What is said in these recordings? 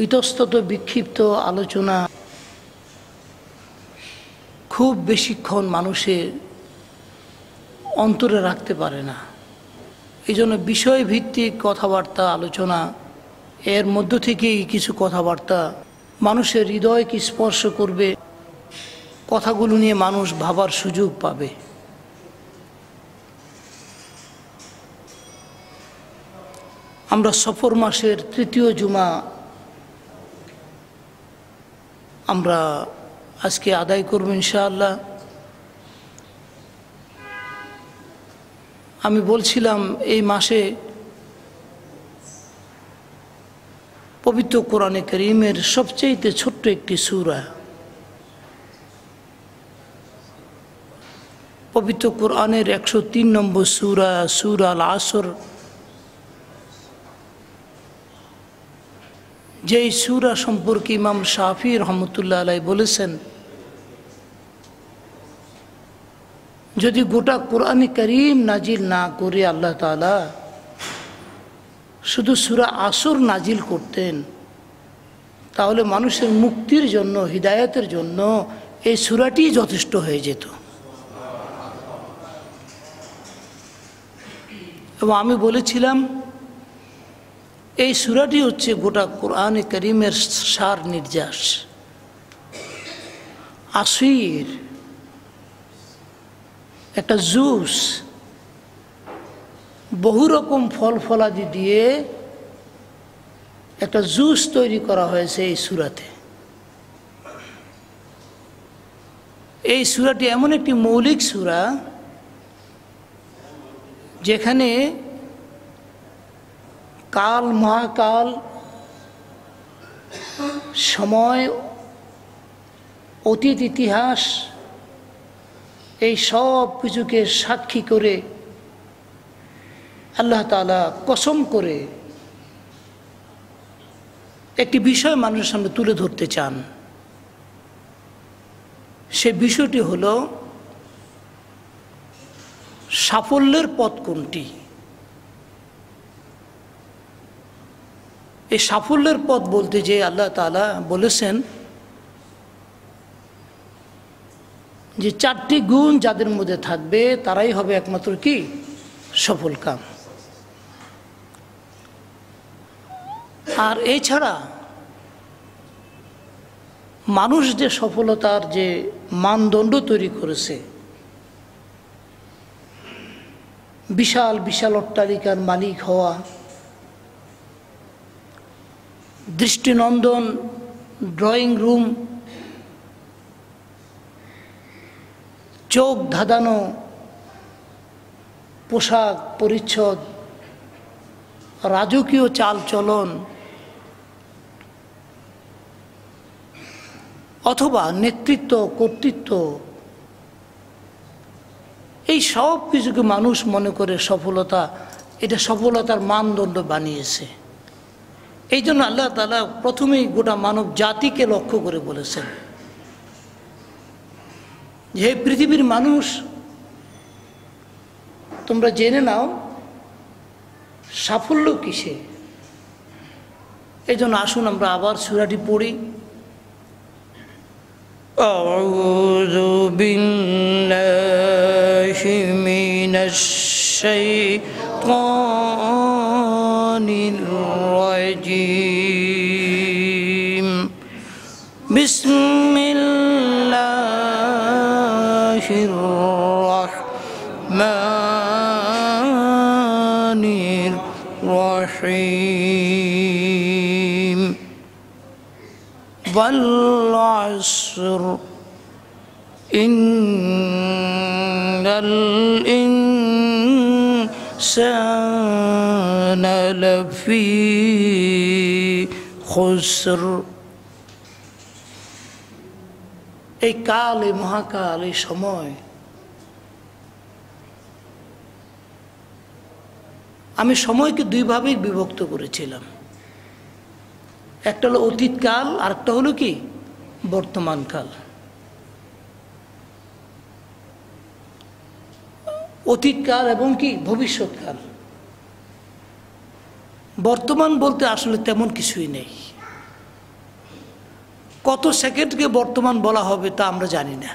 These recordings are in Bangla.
ইতস্তত বিক্ষিপ্ত আলোচনা খুব বেশিক্ষণ মানুষের অন্তরে রাখতে পারে না। এই জন্য বিষয়ভিত্তিক কথাবার্তা আলোচনা, এর মধ্য থেকেই কিছু কথাবার্তা মানুষের হৃদয়কে স্পর্শ করবে, কথাগুলো নিয়ে মানুষ ভাবার সুযোগ পাবে। আমরা সফর মাসের তৃতীয় জুমা আমরা আজকে আদায় করব ইনশাআল্লাহ। আমি বলছিলাম এই মাসে পবিত্র কোরআনে কারীমের সবচেয়ে ছোট্ট একটি সূরা, পবিত্র কোরআনের 103 নম্বর সূরা, সূরা আল আসর, যেই সূরা সম্পর্কে ইমাম শাফি রহমতুল্লাহ আলাইহি বলেছেন, যদি গোটা কোরআনে কারীম নাজিল না করে আল্লাহ তাআলা শুধু সূরা আসর নাজিল করতেন, তাহলে মানুষের মুক্তির জন্য, হিদায়াতের জন্য এই সূরাটি যথেষ্ট হয়ে যেত। এবং আমি বলেছিলাম এই সূরাটি হচ্ছে গোটা কোরআনে কারীমের সার নির্যাস, আসির, একটা জুস, বহু রকম ফল ফলাদি দিয়ে একটা জুস তৈরি করা হয়েছে এই সূরাতে। এই সূরাটি এমন একটি মৌলিক সূরা যেখানে কাল, মহাকাল, সময়, অতীত, ইতিহাস, এই সব কিছুকে সাক্ষী করে আল্লাহ তাআলা কসম করে একটি বিষয় মানুষের সামনে তুলে ধরতে চান। সে বিষয়টি হলো সাফল্যের পথ কোনটি। এই সাফল্যের পথ বলতে যে আল্লাহ তাআলা বলেছেন যে 4টি গুণ যাদের মধ্যে থাকবে তারাই হবে একমাত্র কি সফল কাম। আর এছাড়া মানুষ যে সফলতার যে মানদণ্ড তৈরি করেছে, বিশাল বিশাল অট্টালিকার মালিক হওয়া, দৃষ্টিনন্দন ড্রয়িং রুম, চোখ ধাঁধানো পোশাক পরিচ্ছদ, রাজকীয় চালচলন, অথবা নেতৃত্ব, কর্তৃত্ব, এই সব কিছুকে মানুষ মনে করে সফলতা, এটা সফলতার মানদণ্ড বানিয়েছে। এই জন্য আল্লাহ তাআলা প্রথমেই গোটা মানব জাতিকে লক্ষ্য করে বলেছেন যে পৃথিবীর মানুষ, তোমরা জেনে নাও সাফল্য কিসে। এই জন্য আসুন আমরা আবার সূরাটি পড়ি। আউযু বিল্লাহি মিনাশ শাইতানির রাজীম। বিসমিল্লাহির রাহমানির রাহিম। ওয়াল আসর ইন্নাল ইনসানা লাফি খুসর। এই কাল, এই মহাকাল, এই সময় আমি সময়কে দুইভাবেই বিভক্ত করেছিলাম। একটা হলো অতীতকাল, আর একটা হলো কি বর্তমানকাল। অতীতকাল এবং কি ভবিষ্যৎকাল। বর্তমান বলতে আসলে তেমন কিছুই নেই। কত সেকেন্ডকে বর্তমান বলা হবে তা আমরা জানি না,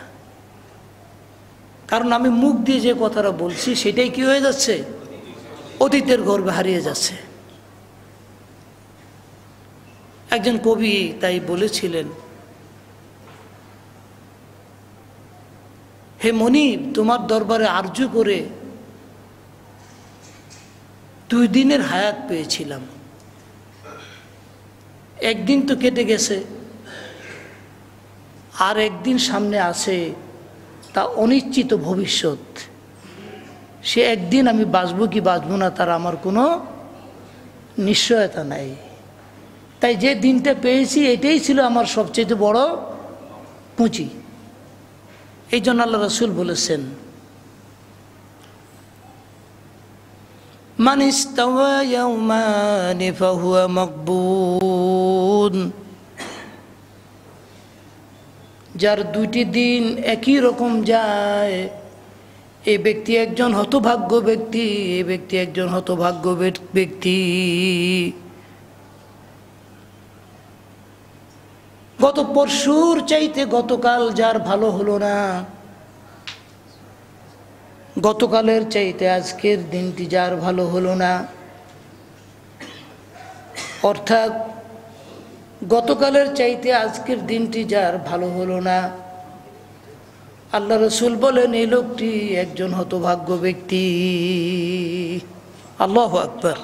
কারণ আমি মুখ দিয়ে যে কথাটা বলছি সেটাই কি হয়ে যাচ্ছে, অতীতের গর্ভে হারিয়ে যাচ্ছে। একজন কবি তাই বলেছিলেন, হে মনিব, তোমার দরবারে আরজু করে 2 দিনের হায়াত পেয়েছিলাম, একদিন তো কেটে গেছে, আর একদিন সামনে আছে, তা অনিশ্চিত ভবিষ্যৎ। সে একদিন আমি বাঁচবো কি বাঁচবো না তার আমার কোনো নিশ্চয়তা নাই। তাই যে দিনটা পেয়েছি এটাই ছিল আমার সবচেয়ে বড় পুঁজি। এই জন্য আল্লাহ রাসূল বলেছেন, মান ইস্তাওয়া ইয়াওমানি ফাহুয়া মাকবুন, যার 2টি দিন একই রকম যায় এই ব্যক্তি একজন হতভাগ্য ব্যক্তি, এই ব্যক্তি একজন হতভাগ্য ব্যক্তি। গত পরশুর চাইতে গতকাল যার ভালো হলো না, গতকালের চাইতে আজকের দিনটি যার ভালো হলো না, অর্থাৎ গতকালের চাইতে আজকের দিনটি যার ভালো হলো না, আল্লাহ রাসূল বলেন এই লোকটি একজন হতভাগ্য ব্যক্তি। আল্লাহু আকবার।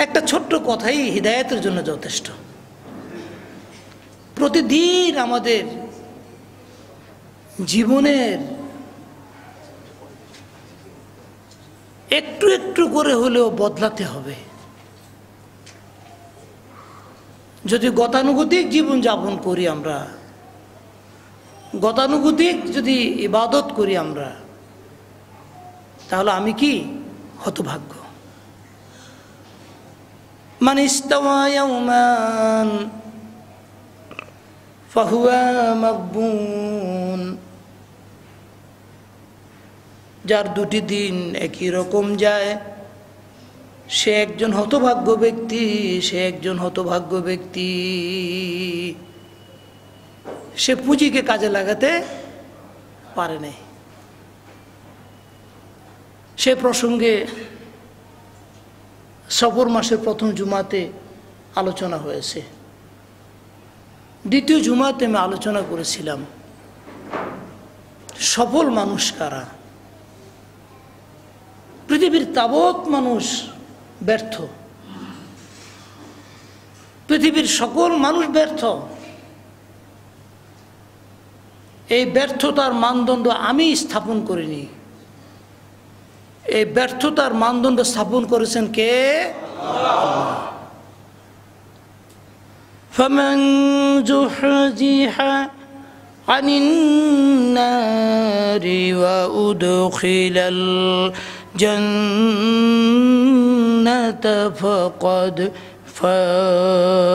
একটা ছোট্ট কথাই হিদায়াতের জন্য যথেষ্ট। প্রতিদিন আমাদের জীবনের একটু একটু করে হলেও বদলাতে হবে। যদি গতানুগতিক জীবন যাপন করি আমরা, গতানুগতিক যদি ইবাদত করি আমরা, তাহলে আমি কি হতভাগ্য। মান ইস্তাওয়া ইয়াওমান ফাহুয়া মাকবুন, যার 2টি দিন একই রকম যায় সে একজন হতভাগ্য ব্যক্তি, সে একজন হতভাগ্য ব্যক্তি। সে পুঁজিকে কাজে লাগাতে পারে নাই। সে প্রসঙ্গে সফর মাসের প্রথম জুমাতে আলোচনা হয়েছে, দ্বিতীয় জুমাতে আমি আলোচনা করেছিলাম সফল মানুষ কারা। পৃথিবীর তাবৎ মানুষ ব্যর্থ, পৃথিবীর সকল মানুষ ব্যর্থ। এই ব্যর্থতার মানদণ্ড আমি স্থাপন করিনি, এই ব্যর্থতার মানদণ্ড স্থাপন করেছেন কে? আল্লাহ। ফামান যুহজিহা আনিন নারি ওয়া উদখিলাল জান্নাতা ফাকাদ ফাজ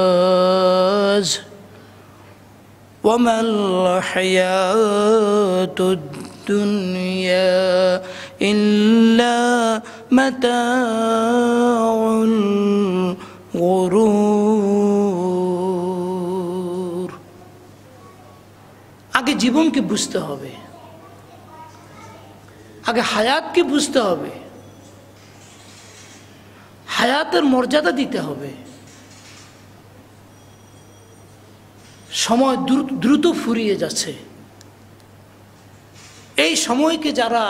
ওয়া মাল হায়াতুদ দুনিয়া ইল্লা মাতাউল গুরুর। আগে জীবনকে বুঝতে হবে, আগে হায়াতকে বুঝতে হবে, হায়াতের মর্যাদা দিতে হবে। সময় দ্রুত ফুরিয়ে যাচ্ছে। এই সময়কে যারা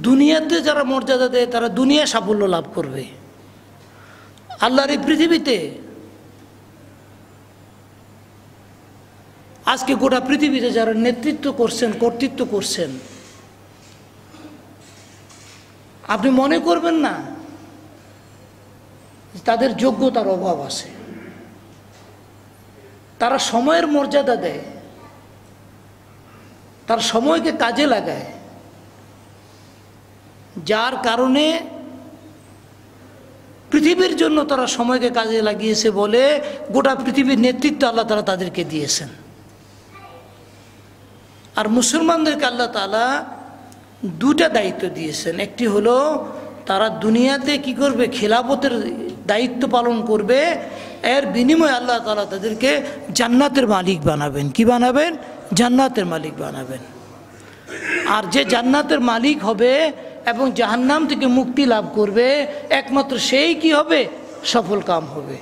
দুনিয়াতে যারা মর্যাদা দেয় তারা দুনিয়া সাফল্য লাভ করবে। আল্লাহর এই পৃথিবীতে আজকে গোটা পৃথিবীতে যারা নেতৃত্ব করছেন, কর্তৃত্ব করছেন, আপনি মনে করবেন না তাদের যোগ্যতার অভাব আছে। তারা সময়ের মর্যাদা দেয়, তার সময়কে কাজে লাগায়, যার কারণে পৃথিবীর জন্য তারা সময়কে কাজে লাগিয়েছে বলে গোটা পৃথিবীর নেতৃত্ব আল্লাহ তাআলা তাদেরকে দিয়েছেন। আর মুসলমানদেরকে আল্লাহ তাআলা 2টা দায়িত্ব দিয়েছেন। একটি হলো তারা দুনিয়াতে কি করবে, খেলাফতের দায়িত্ব পালন করবে, এর বিনিময়ে আল্লাহ তাআলা তাদেরকে জান্নাতের মালিক বানাবেন। কি বানাবেন? জান্নাতের মালিক বানাবেন। আর যে জান্নাতের মালিক হবে এবং জাহান্নাম থেকে মুক্তি লাভ করবে, একমাত্র সেই কি হবে? সফল কাম হবে।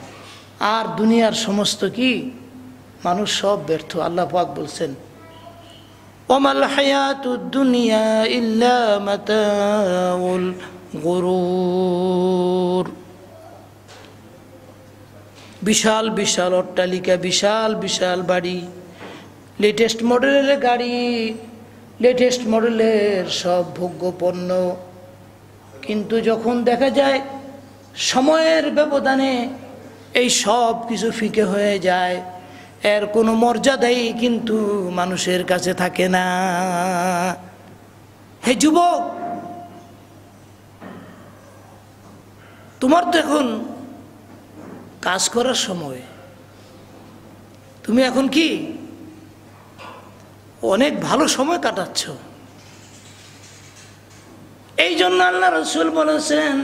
আর দুনিয়ার সমস্ত কি মানুষ সব ব্যর্থ। আল্লাহ পাক বলছেন, ওমাল হায়াতুদ দুনিয়া ইল্লা মাতাউল গুরুর। বিশাল বিশাল অট্টালিকা, বিশাল বিশাল বাড়ি, লেটেস্ট মডেলের গাড়ি, লেটেস্ট মডেলের সব ভোগ্য পণ্য, কিন্তু যখন দেখা যায় সময়ের ব্যবধানে এই সব কিছু ফিকে হয়ে যায়, এর কোনো মর্যাদাই কিন্তু মানুষের কাছে থাকে না। হে যুবক, তোমার তো এখন কাজ করার সময়, তুমি এখন কি অনেক ভালো সময় কাটাচ্ছ। এই জন্য আল্লাহ রাসূল বলেছেন,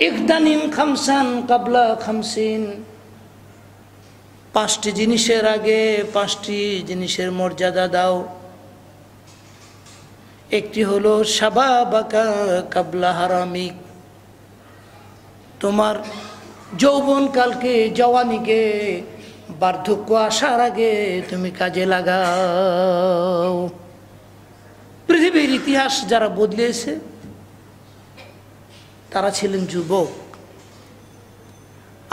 ইকতানিম খামসান কাবলা খামসিন। 5টি জিনিসের আগে 5টি জিনিসের মর্যাদা দাও। একটি হলো শাবাবাকা কাবলা হারামিক, তোমার যৌবনকালকে, জওয়ানিকে, বার্ধক্য আসার আগে তুমি কাজে লাগাও। পৃথিবীর ইতিহাস যারা বদলেছে তারা ছিলেন যুবক,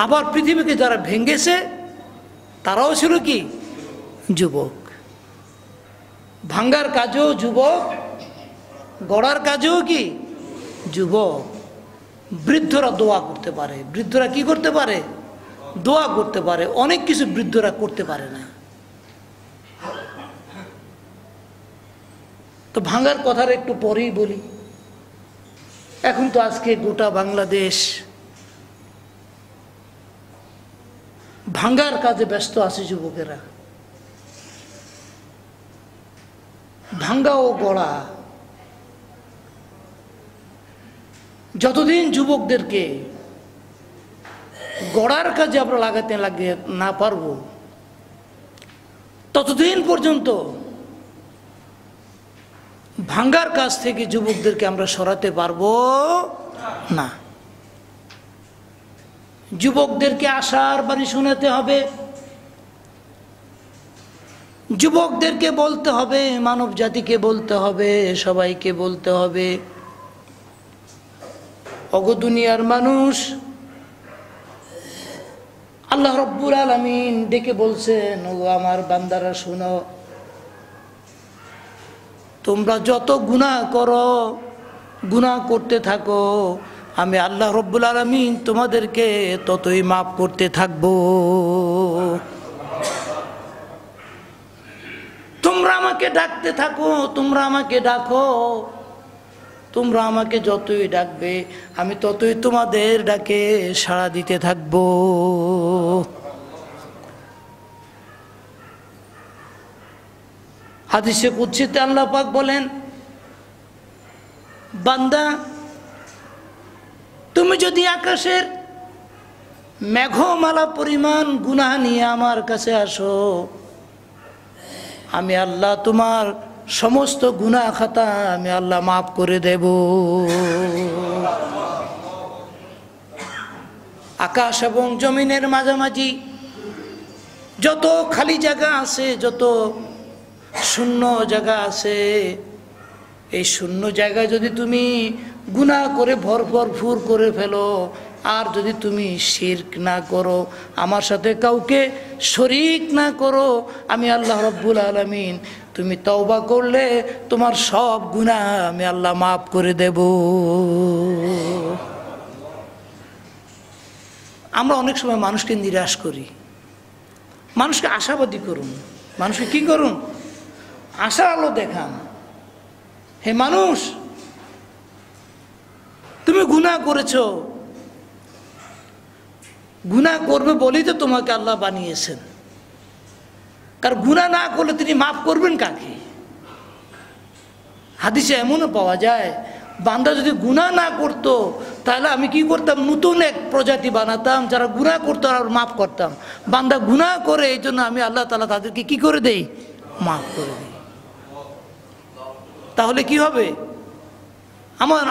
আবার পৃথিবীকে যারা ভেঙেছে তারাও ছিল কি? যুবক। ভাঙ্গার কাজেও যুবক, গড়ার কাজেও কি? যুবক। বৃদ্ধরা দোয়া করতে পারে, বৃদ্ধরা কি করতে পারে? দোয়া করতে পারে। অনেক কিছু বৃদ্ধরা করতে পারে না। তো ভাঙ্গার কথার একটু পরেই বলি। এখন তো আজকে গোটা বাংলাদেশ ভাঙ্গার কাজে ব্যস্ত আছে যুবকেরা। ভাঙ্গা ও গড়া, যতদিন যুবকদেরকে গড়ার কাজে আমরা লাগাতে না পারবো, ততদিন পর্যন্ত ভাঙ্গার কাজ থেকে যুবকদেরকে আমরা সরাতে পারবো না। যুবকদেরকে আশার বাণী শোনাতে হবে, যুবকদেরকে বলতে হবে, মানব জাতিকে বলতে হবে, সবাইকে বলতে হবে, ওগো দুনিয়ার মানুষ, আল্লাহ রব্বুল আলামিন ডেকে বলছেন, ওগো আমার বান্দারা শোনো, তোমরা যত গুনাহ করো, গুনাহ করতে থাকো, আমি আল্লাহ রব্বুল আলামিন তোমাদেরকে ততই মাফ করতে থাকবো। তোমরা আমাকে ডাকতে থাকো, তোমরা আমাকে ডাকো, তোমরা আমাকে যতই ডাকবে আমি ততই তোমাদের ডাকে সাড়া দিতে থাকবো। হাদিসে কুদসিতে আল্লাহ পাক বলেন, বান্দা তুমি যদি আকাশের মেঘমালা পরিমাণ গুনাহ নিয়ে আমার কাছে আসো, আমি আল্লাহ তোমার সমস্ত গুনাহ খাতা আমি আল্লাহ মাফ করে দেব। আকাশ এবং জমিনের মাঝামাঝি যত খালি জায়গা আছে, যত শূন্য জায়গা আছে, এই শূন্য জায়গায় যদি তুমি গুনাহ করে ভরপুর করে ফেলো, আর যদি তুমি শিরক না করো, আমার সাথে কাউকে শরীক না করো, আমি আল্লাহ রব্বুল আলামিন তুমি তওবা করলে তোমার সব গুনাহ আমি আল্লাহ মাফ করে দেব। আমরা অনেক সময় মানুষকে নিরাশ করি, মানুষকে আশাবাদী করুন, মানুষকে কি করুন? আশার আলো দেখান। হে মানুষ, তুমি গুনাহ করেছো, গুনাহ করবে বলেই তো তোমাকে আল্লাহ বানিয়েছেন। কারণ গুনাহ না করলে তিনি মাফ করবেন কাকে? হাদিসে এমনও পাওয়া যায়, বান্দা যদি গুনাহ না করতো তাহলে আমি কি করতাম, নতুন এক প্রজাতি বানাতাম, যারা গুনাহ করতো আর মাফ করতাম। বান্দা গুনাহ করে, এই জন্য আমি আল্লাহ তাআলা তাদেরকে কি করে দেই, মাফ করে দিই। তাহলে কি হবে,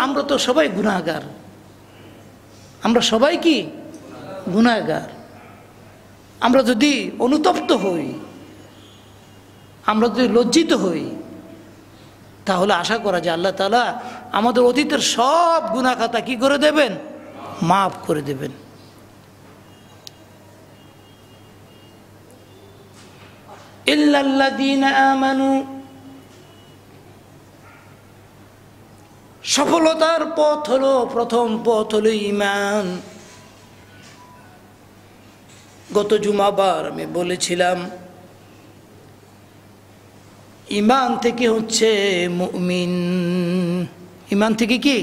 আমরা তো সবাই গুনাহগার, আমরা সবাই কি গুনাহগার। আমরা যদি অনুতপ্ত হই, আমরা যদি লজ্জিত হই, তাহলে আশা করা যায় আল্লাহ তাআলা আমাদের অতীতের সব গুনাহ খাতা কি করে দেবেন, মাফ করে দেবেন। ইল্লাল্লাযীনা আমানু, সফলতার পথ হলো, প্রথম পথ হলো ঈমান। গত জুমাবার আমি বলেছিলাম ঈমান থেকে হচ্ছে মুমিন। ঈমান থেকে কি,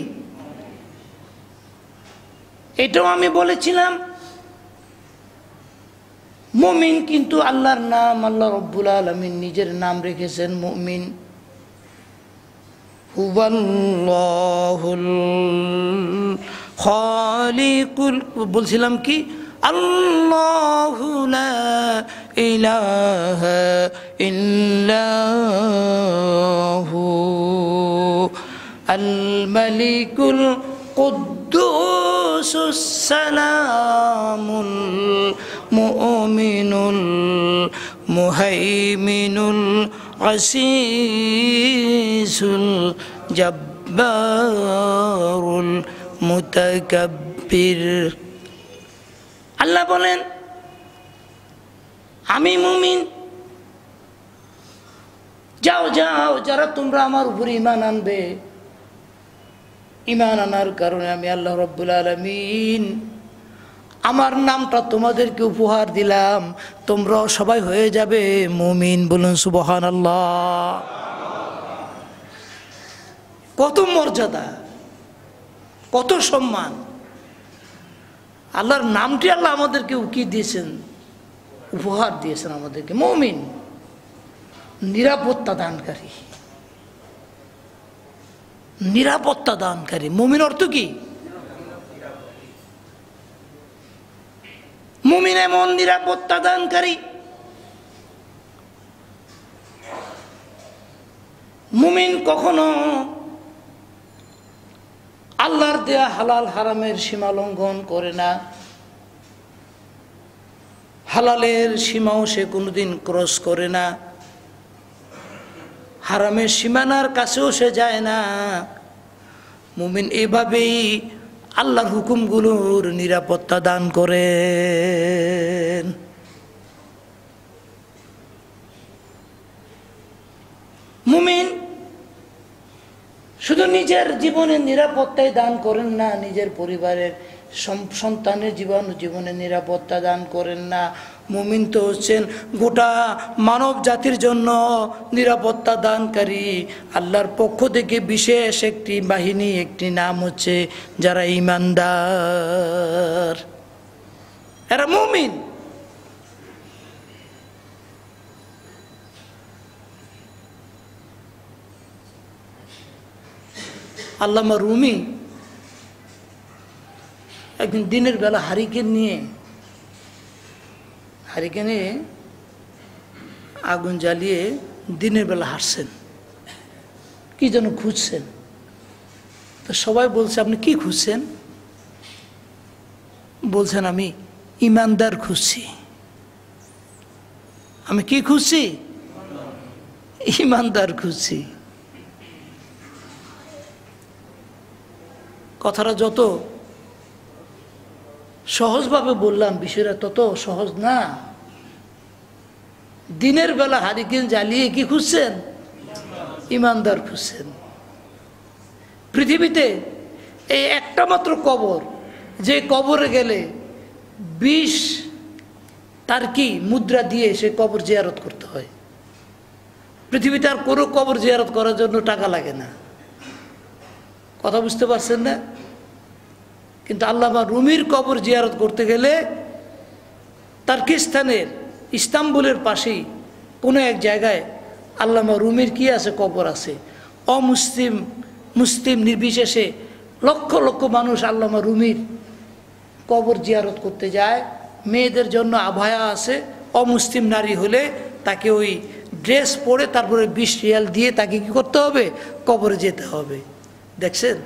এটাও আমি বলেছিলাম মুমিন কিন্তু আল্লাহর নাম, আল্লাহ রব্বুল আলামিন নিজের নাম রেখেছেন মুমিন। হুয়াল্লাহুল খালিকুল, বলছিলাম কি, আল্লাহু লা ইলাহা ইল্লাহু আল মালিকুল কুদ্দুসুস সালামুল মুমিনুল মুহাইমিনুল আসিসুল জব্বারুল মুতাকাব্বির। আল্লাহ বলেন আমি মুমিন, যাও যাও যারা তোমরা আমার উপরে ঈমান আনবে, ঈমান আনার কারণে আমি আল্লাহ রব্বুল আলামিন আমার নামটা তোমাদেরকে উপহার দিলাম, তোমরাও সবাই হয়ে যাবে মুমিন। বলুন সুবহানাল্লাহ। কত মর্যাদা, কত সম্মান! আল্লাহর নামটি আল্লাহ আমাদেরকে কি দিয়েছেন, উপহার দিয়েছেন আমাদেরকে, মুমিন, নিরাপত্তা দানকারী। নিরাপত্তা দানকারী, মুমিন অর্থ কি? মুমিন এমন নিরাপত্তা দানকারী, মুমিন কখনো আল্লাহর দেয়া হালাল হারামের সীমা লঙ্ঘন করে না, হালালের সীমাও সে কোনোদিন ক্রস করে না, হারামের সীমানার কাছেও সে যায় না। মুমিন এভাবেই আল্লাহর হুকুমগুলোর নিরাপত্তা দান করেন। মুমিন শুধু নিজের জীবনের নিরাপত্তাই দান করেন না, নিজের পরিবারের সন্তানের জীবনের নিরাপত্তা দান করেন না। মুমিন তো হচ্ছেন গোটা মানব জাতির জন্য নিরাপত্তা দানকারী। আল্লাহর পক্ষ থেকে বিশেষ একটি বাহিনী, একটি নাম হচ্ছে যারা ঈমানদার, এরা মুমিন। আল্লামা রুমি একদিন দিনের বেলা হারিকেনে আগুন জ্বালিয়ে দিনের বেলা হাঁটছেন, কি যেন খুঁজছেন। তো সবাই বলছে আপনি কি খুঁজছেন? বলছেন আমি ঈমানদার খুঁজছি। আমি কি খুঁজছি? ঈমানদার খুঁজছি। কথাটা যত সহজভাবে বললাম, বিষয়টা তত সহজ না। দিনের বেলা হারিকেন জ্বালিয়ে কি খুঁজছেন? ঈমানদার খুঁজছেন। পৃথিবীতে এই একটা মাত্র কবর, যে কবরে গেলে 20 তার কি মুদ্রা দিয়ে সে কবর জিয়ারত করতে হয়। পৃথিবীতে আর কোনো কবর জিয়ারত করার জন্য টাকা লাগে না। কথা বুঝতে পারছেন না? কিন্তু আল্লামা রুমির কবর জিয়ারত করতে গেলে তার্কিস্তানের ইস্তাম্বুলের পাশেই কোনো এক জায়গায় আল্লামা রুমির কি আছে, কবর আছে। অমুসলিম মুসলিম নির্বিশেষে লক্ষ লক্ষ মানুষ আল্লামা রুমির কবর জিয়ারত করতে যায়। মেয়েদের জন্য আভায়া আছে, অমুসলিম নারী হলে তাকে ওই ড্রেস পরে তারপরে 20 রিয়াল দিয়ে তাকে কি করতে হবে, কবরে যেতে হবে। দেখছেন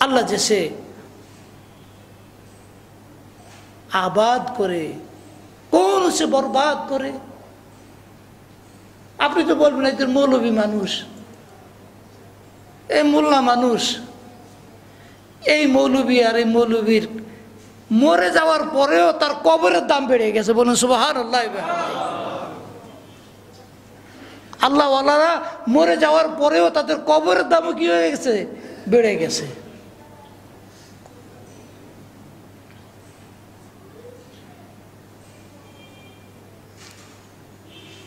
আল্লাহ যে সে আবাদ করে, কোন সে বরবাদ করে। আপনি তো বলবেন একজন মৌলবী মানুষ, এই মোল্লা মানুষ, এই মৌলবী আর এই মৌলবীর মরে যাওয়ার পরেও তার কবরের দাম বেড়ে গেছে। বলুন সুবহানাল্লাহ। আল্লাহ ওয়ালারা মরে যাওয়ার পরেও তাদের কবরের দামও কি হয়ে গেছে, বেড়ে গেছে।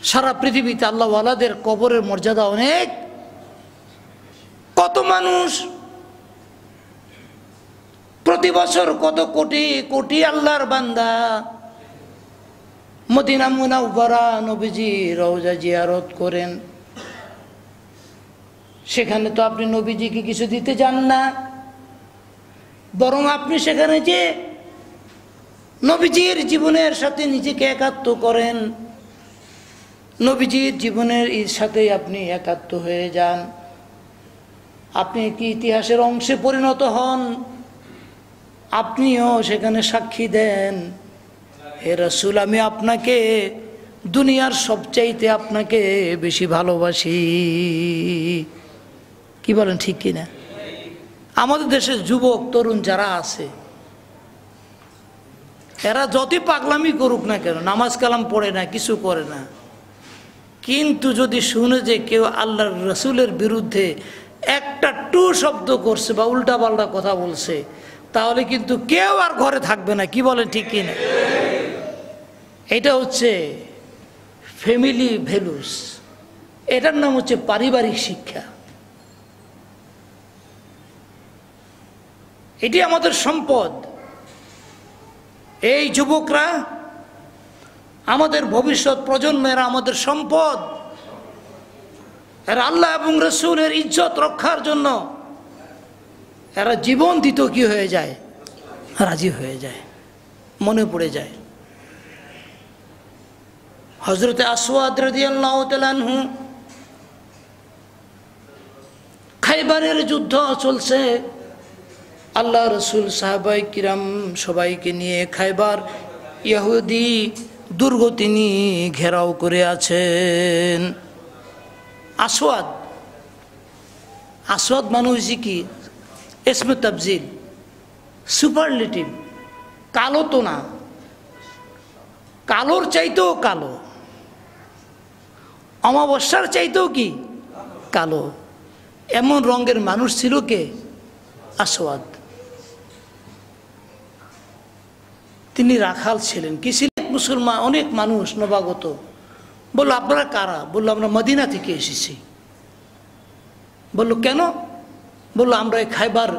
সারা পৃথিবীতে আল্লাহ ওয়ালাদের কবরের মর্যাদা অনেক। কত মানুষ প্রতি বছর, কত কোটি কোটি আল্লাহর বান্দা মদিনা মুনাওয়ারা নবীজি রওজা জিয়ারত করেন। সেখানে তো আপনি নবীজিকে কিছু দিতে যান না, বরং আপনি সেখানে যে নবীজির জীবনের সাথে নিজেকে একাত্ম করেন, নবীজির জীবনের সাথে আপনি একাত্ম হয়ে যান। আপনি কি ইতিহাসের অংশে পরিণত হন, আপনিও সেখানে সাক্ষী দেন, হে রাসূল আমি আপনাকে দুনিয়ার সবচাইতে আপনাকে বেশি ভালোবাসি। কি বলেন, ঠিক কিনা? আমাদের দেশের যুবক তরুণ যারা আছে, এরা যতই পাগলামি করুক না কেন, নামাজ কালাম পড়ে না, কিছু করে না, কিন্তু যদি শুনে যে কেউ আল্লাহর রাসূলের বিরুদ্ধে একটা টু শব্দ করছে বা উল্টা পাল্টা কথা বলছে, তাহলে কিন্তু কেউ আর ঘরে থাকবে না। কি বলেন, ঠিক কিনা? এটা হচ্ছে ফ্যামিলি ভ্যালুস, এটার নাম হচ্ছে পারিবারিক শিক্ষা। এটি আমাদের সম্পদ। এই যুবকরা আমাদের ভবিষ্যৎ প্রজন্মের আমাদের সম্পদ। এরা আল্লাহ এবং রাসূলের ইজ্জত রক্ষার জন্য এরা জীবন দিত কি হয়ে যায়, রাজি হয়ে যায়, মনে পড়ে যায়। হযরতে আসওয়াদ রাদিয়াল্লাহু তাআলা আনহু, খাইবারের যুদ্ধ চলছে, আল্লাহ রাসূল সাহাবায়ে কিরাম সবাইকে নিয়ে খাইবার ইহুদি দুর্গ তিনি ঘেরাও করে আছেন। আসওয়াদ, আসওয়াদ মানে হচ্ছে কি, ইসমে তাবজিল, সুপারলেটিভ, কালো তো না, কালোর চাইতেও কালো, অমাবস্যার চাইতেও কি কালো, এমন রঙের মানুষ ছিল কে? আসওয়াদ। তিনি রাখাল ছিলেন। কি ছিলেন? মুসলমান। অনেক মানুষ নবাগত বলল আপনারা কারা? বলল আমরা মদিনা থেকে এসেছি। বলল কেন? বলল আমরা এই খাইবার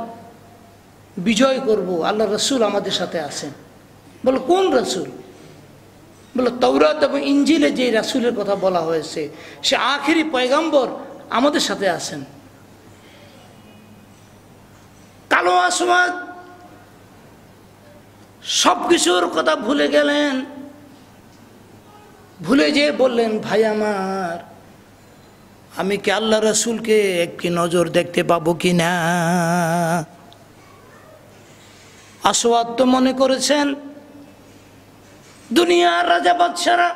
বিজয় করব, আল্লাহ রাসূল আমাদের সাথে আছেন। বলল কোন রাসূল? বলল তাওরাত এবং ইনজিলে যে রাসূলের কথা বলা হয়েছে, সে আখেরি পয়গম্বর আমাদের সাথে আছেন। কালো আসওয়াদ সব কিছুর কথা ভুলে গেলেন, ভুলে যেয়ে বললেন ভাই আমার, আমি কি আল্লাহ রাসূলকে একটি নজর দেখতে পাবো কি না? আসওয়াদ তো মনে করেছেন দুনিয়ার রাজা বাদশারা,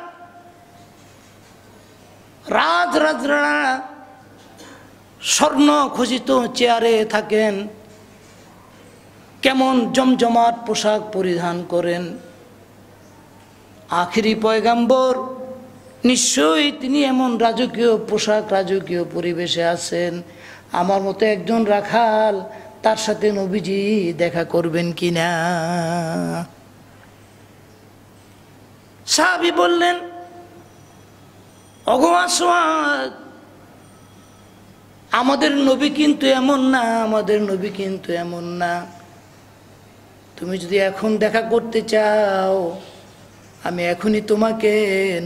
রাজরাজরা স্বর্ণ খচিত চেয়ারে থাকেন, কেমন জমজমাট পোশাক পরিধান করেন। আখেরি পয়গম্বর, নিশ্চয়ই তিনি এমন রাজকীয় পোশাক, রাজকীয় পরিবেশে আছেন। আমার মতো একজন রাখাল তার সাথে নবীজি দেখা করবেন কিনা? সাহাবী বললেন ওগো আসওয়াদ, আমাদের নবী কিন্তু এমন না, আমাদের নবী কিন্তু এমন না। তুমি যদি এখন দেখা করতে চাও, আমি এখনই তোমাকে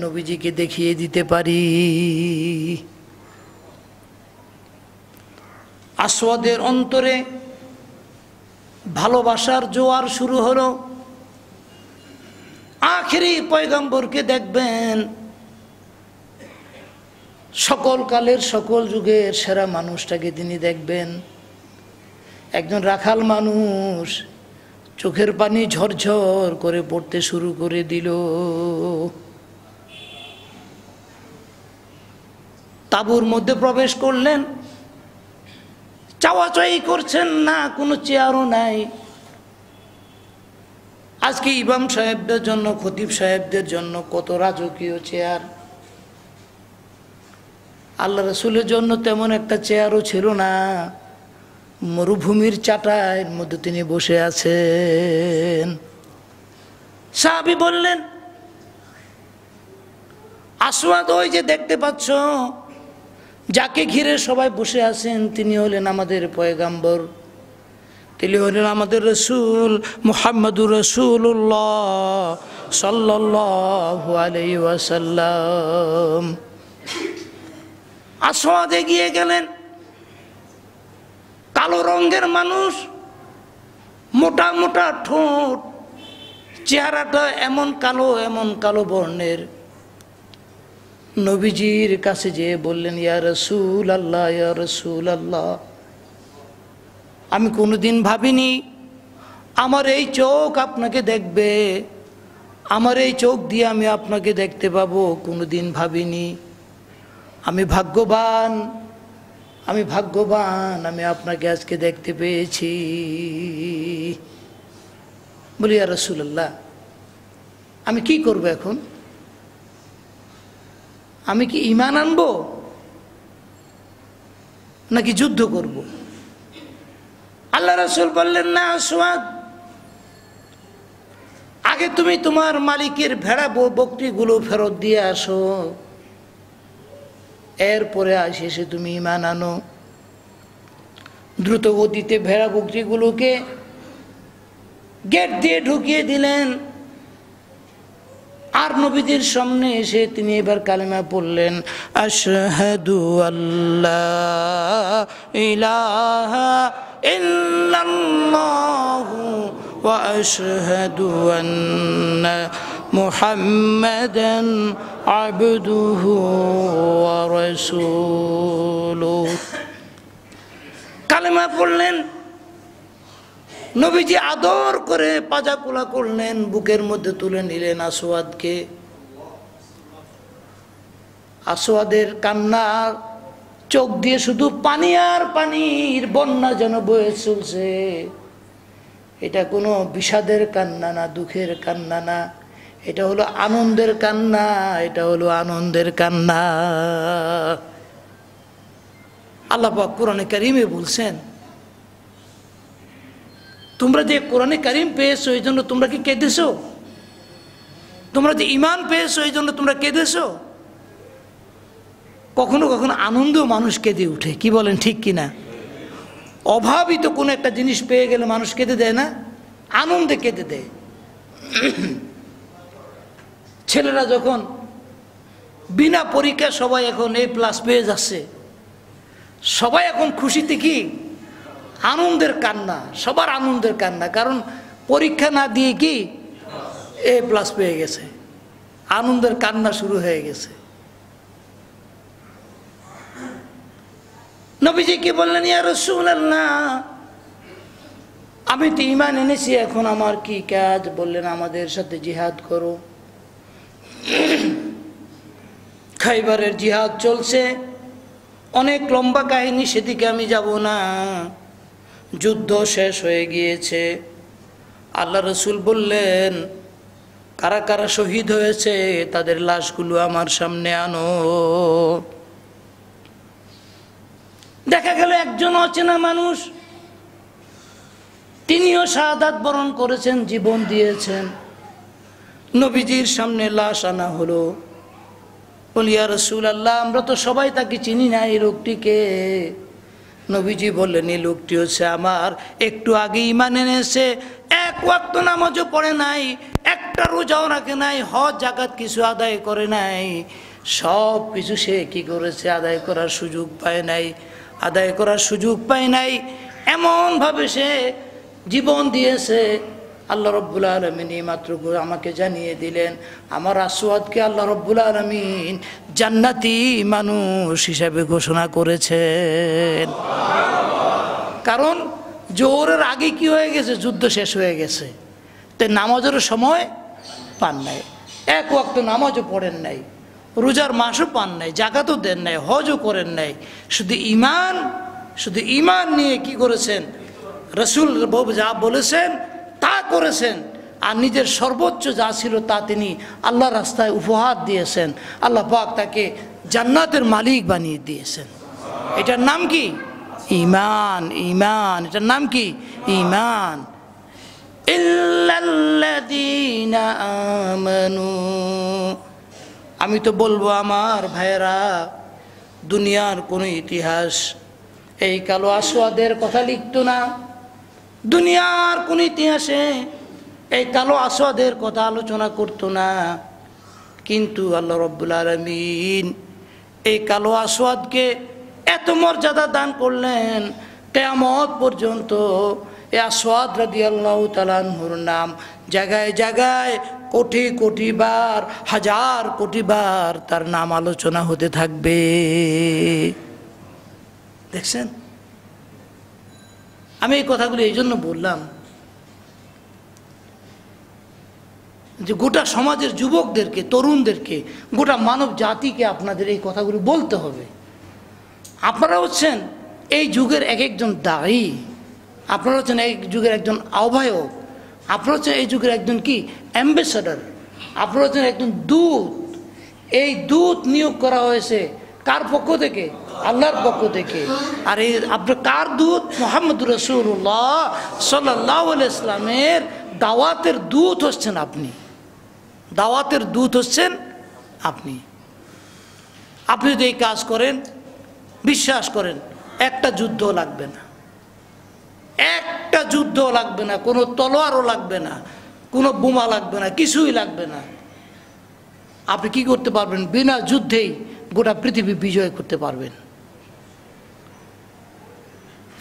নবীজিকে দেখিয়ে দিতে পারি। আসওয়াদের অন্তরে ভালোবাসার জোয়ার শুরু হলো। আখেরি পয়গম্বরকে দেখবেন, সকল কালের সকল যুগের সেরা মানুষটাকে তিনি দেখবেন। একজন রাখাল মানুষ, চোখের পানি ঝরঝর করে পড়তে শুরু করে দিল। তাঁবুর মধ্যে প্রবেশ করলেন, চাওয়াচাই করছেন না, কোনো চেয়ারও নাই। আজকে ইমাম সাহেবদের জন্য, খতিব সাহেবদের জন্য কত রাজকীয় চেয়ার, আল্লাহ রসুলের জন্য তেমন একটা চেয়ারও ছিল না। মরুভূমির চাটাইয়ের মধ্যে তিনি বসে আছেন। সাহাবী বললেন, আসওয়াদ ওই যে দেখতে পাচ্ছ, যাকে ঘিরে সবাই বসে আছেন তিনি হলেন আমাদের পয়গাম্বর, তিনি হলেন আমাদের রসুল মুহাম্মদুর রাসূলুল্লাহ সাল্লাল্লাহু আলাইহি ওয়াসাল্লাম। আসওয়াদ এগিয়ে গেলেন, কালো রঙের মানুষ, মোটা মোটা ঠোঁট, চেহারাটা এমন কালো বর্ণের। নবীজির কাছে যেয়ে বললেন, ইয়া রাসূলুল্লাহ, ইয়া রাসূলুল্লাহ, আমি কোনোদিন ভাবিনি আমার এই চোখ আপনাকে দেখবে, আমার এই চোখ দিয়ে আমি আপনাকে দেখতে পাবো, কোনোদিন ভাবিনি। আমি ভাগ্যবান, আমি আপনাকে আজকে দেখতে পেয়েছি। বলি, ইয়া রাসূলুল্লাহ, আমি কি করব এখন? আমি কি ঈমান আনবো নাকি যুদ্ধ করব? আল্লাহ রাসূল বললেন, না আসওয়াদ, আগে তুমি তোমার মালিকের ভেড়া বকরিগুলো ফেরত দিয়ে আসো, এরপরে এসে তুমি ঈমান আনো। দ্রুত গতিতে ভেড়া বকরিগুলোকে গেট দিয়ে ঢুকিয়ে দিলেন। আর নবীদের সামনে এসে তিনি এবার কালেমা পড়লেন, আশহাদু আল্লা ইলাহা ইল্লাল্লাহু ওয়া আশহাদু আন্না মুহাম্মাদান আবদুহু ওয়া রাসূলুহু। কালেমা পড়লেন, নবীজি আদর করে পাজা কোলা করলেন, বুকের মধ্যে তুলে নিলেন আসওয়াদকে। আসওয়াদের কান্নার চোখ দিয়ে শুধু পানি আর পানির বন্যা যেন বয়ে চলছে। এটা কোনো বিষাদের কান্না না, দুঃখের কান্না না, এটা হলো আনন্দের কান্না, এটা হলো আনন্দের কান্না। আল্লাহ পাক কোরআনে কারিমে বলছেন, তোমরা যে কোরআনে কারিম পেয়েছো এই জন্য তোমরা কি কেঁদেছো? তোমরা যে ঈমান পেয়েছো এই জন্য তোমরা কেঁদেছো? কখনো কখনো আনন্দেও মানুষ কেঁদে উঠে, কি বলেন ঠিক কিনা? অভাবিত কোনো একটা জিনিস পেয়ে গেলে মানুষ কেঁদে দেয় না? আনন্দে কেঁদে দেয়। ছেলেরা যখন বিনা পরীক্ষা সবাই এখন A+ পেয়ে যাচ্ছে, সবাই এখন খুশিতে কি আনন্দের কান্না, সবার আনন্দের কান্না, কারণ পরীক্ষা না দিয়ে কি A+ পেয়ে গেছে, আনন্দের কান্না শুরু হয়ে গেছে। নবীজি কি বললেন, ইয়া রাসূলুল্লাহ, আমি তো ঈমান এনেছি, এখন আমার কি কাজ? বললেন, আমাদের সাথে জিহাদ করো। খাইবারের জিহাদ চলছে, অনেক লম্বা কাহিনী, সেদিকে আমি যাব না। যুদ্ধ শেষ হয়ে গিয়েছে। আল্লাহ রসুল বললেন, কারা কারা শহীদ হয়েছে তাদের লাশগুলো আমার সামনে আনো। দেখা গেল একজন অচেনা মানুষ, তিনিও শাহাদাত বরণ করেছেন, জীবন দিয়েছেন। নবীজির সামনে লাশ আনা হলো। বলি, ইয়া রাসূলুল্লাহ, আমরা তো সবাই তাকে চিনি না, এই লোকটিকে। নবীজি বললেন, এই লোকটি হচ্ছে আমার একটু আগে ঈমান এনেছে, এক ওয়াক্ত নামাজও পড়ে নাই, একটা রোজাও রাখে নাই, হজ যাকাত কিছু আদায় করে নাই, সব কিছু সে কি করেছে? আদায় করার সুযোগ পায় নাই, আদায় করার সুযোগ পায় নাই। এমনভাবে সে জীবন দিয়েছে। আল্লাহ রব্বুল আলামিন মাত্র আমাকে জানিয়ে দিলেন আমার আসওয়াদকে আল্লাহ রব্বুল আলামিন জান্নাতি মানুষ হিসাবে ঘোষণা করেছেন। কারণ জোহরের আগে কি হয়ে গেছে, যুদ্ধ শেষ হয়ে গেছে, তাই নামাজের সময় পান নাই, এক ওয়াক্ত নামাজও পড়েন নাই, রোজার মাসও পান নাই, জাকাতও দেন নাই, হজও করেন নাই, শুধু ইমান নিয়ে কি করেছেন, রসুল যা বলেছেন তা করেছেন, আর নিজের সর্বোচ্চ যা ছিল তা তিনি আল্লাহ রাস্তায় উপহার দিয়েছেন। আল্লাহ পাক তাকে জান্নাতের মালিক বানিয়ে দিয়েছেন। এটার নাম কি? ঈমান। ঈমান, এটার নাম কি? ঈমান। ইল্লাল্লাযীনা আমানু, আমি তো বলবো আমার ভাইয়েরা, দুনিয়ার কোনো ইতিহাস এই কালো আসওয়াদের কথা লিখতো না। দুনিয়ার কোন ইতিহাসে এই কালো আসওয়াদের কথা আলোচনা করতো না। কিন্তু আল্লাহ রাব্বুল আলামিন এই কালো আসওয়াদকে এত মর্যাদা দান করলেন, কিয়ামত পর্যন্ত এই আসওয়াদ রাদিয়াল্লাহু তাআলা আনহুর নাম জায়গায় জায়গায় কোটি কোটি বার, হাজার কোটি বার তার নাম আলোচনা হতে থাকবে। দেখছেন, আমি এই কথাগুলো এই জন্য বললাম যে গোটা সমাজের যুবকদেরকে, তরুণদেরকে, গোটা মানব জাতিকে আপনাদের এই কথাগুলো বলতে হবে। আপনারা হচ্ছেন এই যুগের এক একজন দায়ী, আপনারা হচ্ছেন এই যুগের একজন আহ্বায়ক, আপনারা হচ্ছেন এই যুগের একজন কি অ্যাম্বাসেডর, আপনারা হচ্ছেন একজন দূত। এই দূত নিয়োগ করা হয়েছে কার পক্ষ থেকে? আল্লাহর পক্ষ থেকে। আর এই আপনার কার দূত? মুহাম্মদুর রাসূলুল্লাহ সাল্লাল্লাহু আলাইহি ওয়াসাল্লামের দাওয়াতের দূত হচ্ছেন আপনি। দাওয়াতের দূত হচ্ছেন আপনি। আপনি যদি এই কাজ করেন, বিশ্বাস করেন একটা যুদ্ধ লাগবে না, একটা যুদ্ধ লাগবে না, কোনো তলোয়ারও লাগবে না, কোনো বোমা লাগবে না, কিছুই লাগবে না। আপনি কি করতে পারবেন? বিনা যুদ্ধেই গোটা পৃথিবী বিজয় করতে পারবেন।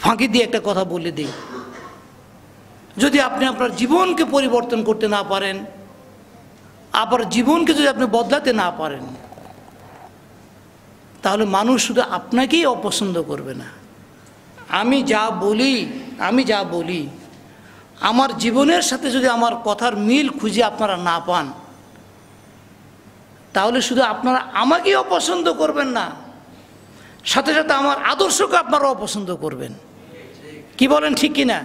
ফাঁকি দিয়ে একটা কথা বলে দিই, যদি আপনি আপনার জীবনকে পরিবর্তন করতে না পারেন, আপনার জীবনকে যদি আপনি বদলাতে না পারেন, তাহলে মানুষ শুধু আপনাকেই অপছন্দ করবে না। আমি যা বলি আমার জীবনের সাথে যদি আমার কথার মিল খুঁজে আপনারা না পান, তাহলে শুধু আপনারা আমাকেই অপছন্দ করবেন না, সাথে সাথে আমার আদর্শকে আপনারা অপছন্দ করবেন। কি বলেন, ঠিক কিনা?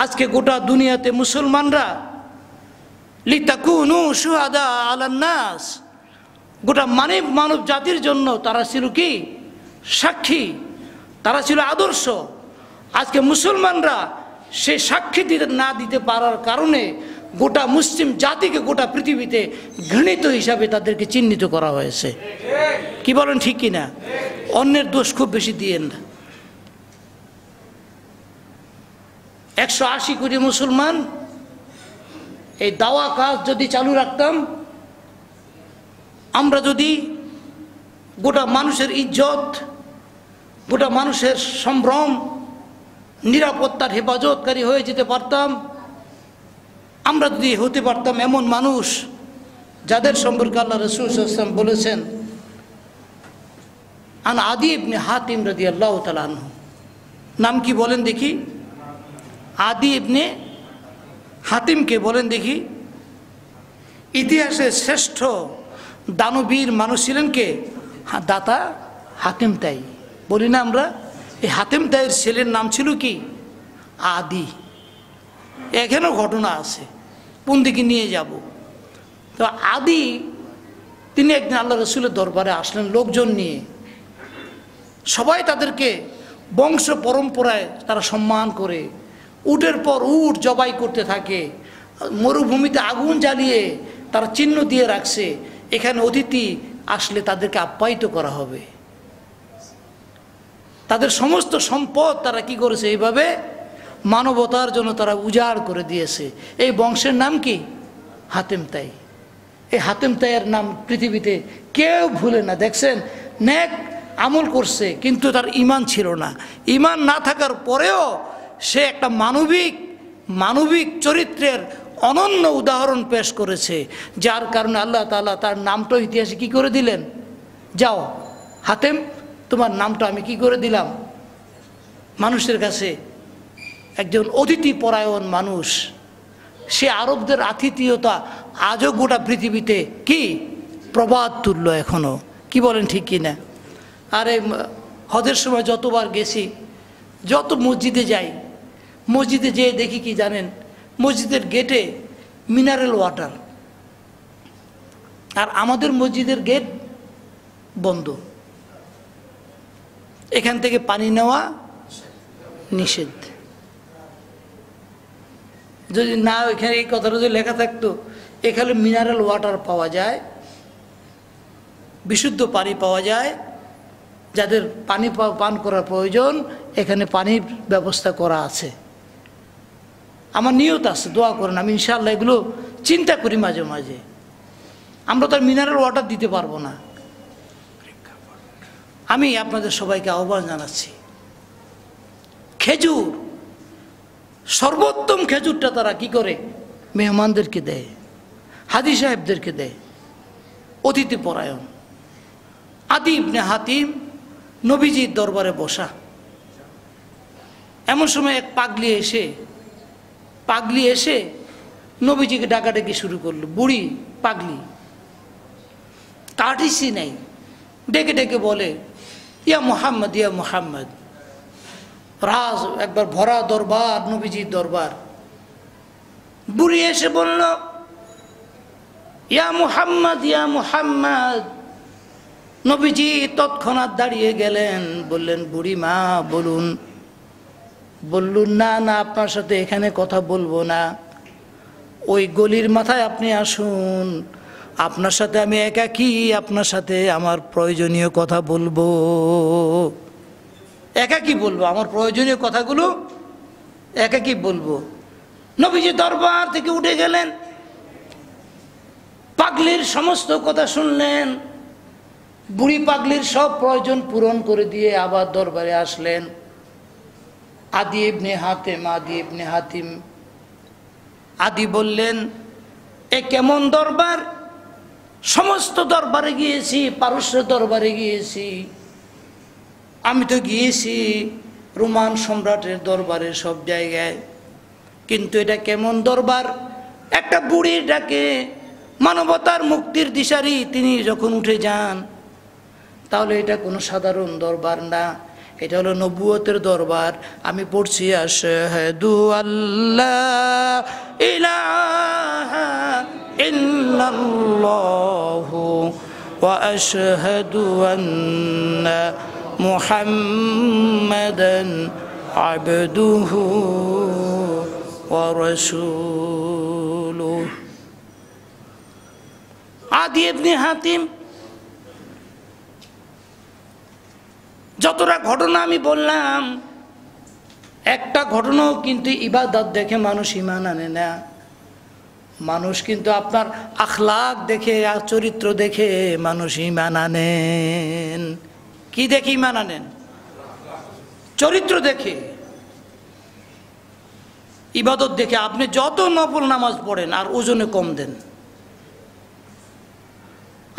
আজকে গোটা দুনিয়াতে মুসলমানরা লিতাকুনু শুহাদা আলান নাস, গোটা মানব জাতির জন্য তারা ছিল কি সাক্ষী, তারা ছিল আদর্শ। আজকে মুসলমানরা সেই সাক্ষী না দিতে পারার কারণে গোটা মুসলিম জাতিকে গোটা পৃথিবীতে ঘৃণিত হিসাবে তাদেরকে চিহ্নিত করা হয়েছে। কি বলেন, ঠিক কিনা? অন্যের দোষ খুব বেশি দিয়েন না। 180 কোটি মুসলমান এই দাওয়া কাজ যদি চালু রাখতাম, আমরা যদি গোটা মানুষের ইজ্জত, গোটা মানুষের সম্ভ্রম, নিরাপত্তার হেফাজতকারী হয়ে যেতে পারতাম, আমরা যদি হতে পারতাম এমন মানুষ যাদের সম্পর্কে আল্লাহ রাসূল সাল্লাল্লাহু আলাইহি ওয়াসাল্লাম বলেছেন, আন আদি ইবনে হাতিম রাদিয়াল্লাহু তাআলা আনহু, নাম কি বলেন দেখি? আদি ইবনে হাতিমকে বলেন দেখি। ইতিহাসের শ্রেষ্ঠ দানবীর মানুষ ছিলেন কে? দাতা হাতিম তাই বলি না আমরা। এই হাতিম তাইয়ের ছেলের নাম ছিল কি? আদি। এখানেও ঘটনা আছে, কোন দিকে নিয়ে যাব। তো আদি তিনি একদিন আল্লাহ রসুলের দরবারে আসলেন লোকজন নিয়ে। সবাই তাদেরকে বংশ পরম্পরায় তারা সম্মান করে, উটের পর উট জবাই করতে থাকে, মরুভূমিতে আগুন জ্বালিয়ে তারা চিহ্ন দিয়ে রাখছে এখানে অতিথি আসলে তাদেরকে আপ্যায়িত করা হবে। তাদের সমস্ত সম্পদ তারা কি করেছে? এইভাবে মানবতার জন্য তারা উজাড় করে দিয়েছে। এই বংশের নাম কি? হাতেম তাই। এই হাতেম তাইয়ের নাম পৃথিবীতে কেউ ভুলে না। দেখছেন, নেক আমল করছে কিন্তু তার ঈমান ছিল না। ঈমান না থাকার পরেও সে একটা মানবিক চরিত্রের অনন্য উদাহরণ পেশ করেছে, যার কারণে আল্লাহ তাআলা তার নামটা ইতিহাসে কি করে দিলেন, যাও হাতেম তোমার নামটা আমি কি করে দিলাম। মানুষের কাছে একজন অতিথি পরায়ণ মানুষ, সে আরবদের আতিথেয়তা আজও গোটা পৃথিবীতে কি প্রবাদ তুল্য এখনো, কি বলেন ঠিক কি না? আরে হজের সময় যতবার গেছি, যত মসজিদে যাই, মসজিদে যেয়ে দেখি কি জানেন, মসজিদের গেটে মিনারেল ওয়াটার, আর আমাদের মসজিদের গেট বন্ধ, এখান থেকে পানি নেওয়া নিষেধ। যদি না এখানে এই কথাটা যদি লেখা থাকতো এখানে মিনারেল ওয়াটার পাওয়া যায়, বিশুদ্ধ পানি পাওয়া যায়, যাদের পানি পান করার প্রয়োজন এখানে পানির ব্যবস্থা করা আছে। আমার নিয়ত আছে, দোয়া করেন, আমি ইনশাআল্লাহ এগুলো চিন্তা করি মাঝে মাঝে। আমরা তো আর মিনারেল ওয়াটার দিতে পারবো না। আমি আপনাদের সবাইকে আহ্বান জানাচ্ছি, খেজুর, সর্বোত্তম খেজুরটা তারা কি করে মেহমানদেরকে দেয়, হাজী সাহেবদেরকে দেয়, অতিথি পরায়ণ। আদি ইবনে হাতিম নবীজির দরবারে বসা, এমন সময় এক পাগলি এসে নবীজিকে ডাকাডাকি শুরু করলো। বুড়ি পাগলি, কাটিসি নেই, ডেকে ডেকে বলে ইয়া মুহাম্মদ, ইয়া মুহাম্মদ। রাজ একবার ভরা দরবার, নবীজির দরবার। বুড়ি এসে বলল ইয়া মুহাম্মদ, ইয়া মুহাম্মদ। নবীজি তৎক্ষণাৎ দাঁড়িয়ে গেলেন, বললেন বুড়ি মা বলুন। বললুন না না, আপনার সাথে এখানে কথা বলবো না, ওই গলির মাথায় আপনি আসুন, আপনার সাথে আমি একাকী, আপনার সাথে আমার প্রয়োজনীয় কথা বলবো, একাকী বলবো, আমার প্রয়োজনীয় কথাগুলো একাকী বলবো। নবীজি দরবার থেকে উঠে গেলেন, পাগলির সমস্ত কথা শুনলেন, বুড়ি পাগলির সব প্রয়োজন পূরণ করে দিয়ে আবার দরবারে আসলেন। আদি ইবনে হাতিম আদি বললেন এ কেমন দরবার, সমস্ত দরবারে গিয়েছি, পারস্য দরবারে গিয়েছি, আমি তো গিয়েছি রোমান সম্রাটের দরবারে, সব জায়গায়, কিন্তু এটা কেমন দরবার, একটা বুড়ির ডাকে মানবতার মুক্তির দিশারি তিনি যখন উঠে যান, তাহলে এটা কোনো সাধারণ দরবার না, এটা হলো নবুয়তের দরবার। আমি পড়ছি আশহাদু আল্লাহ ইলাহা ইল্লাল্লাহু ওয়া আশহাদু আন্না মুহাম্মাদান আবদুহু ওয়া রাসূলুহু। আদি ইবনে হাতিম যতটা ঘটনা আমি বললাম, একটা ঘটনাও কিন্তু ইবাদত দেখে মানুষ ঈমান আনে না। মানুষ কিন্তু আপনার আখলাক দেখে, চরিত্র দেখে মানুষ ঈমান আনেন। কি দেখে ঈমান আনেন? চরিত্র দেখে, ইবাদত দেখে। আপনি যত নফল নামাজ পড়েন আর ওজনে কম দেন,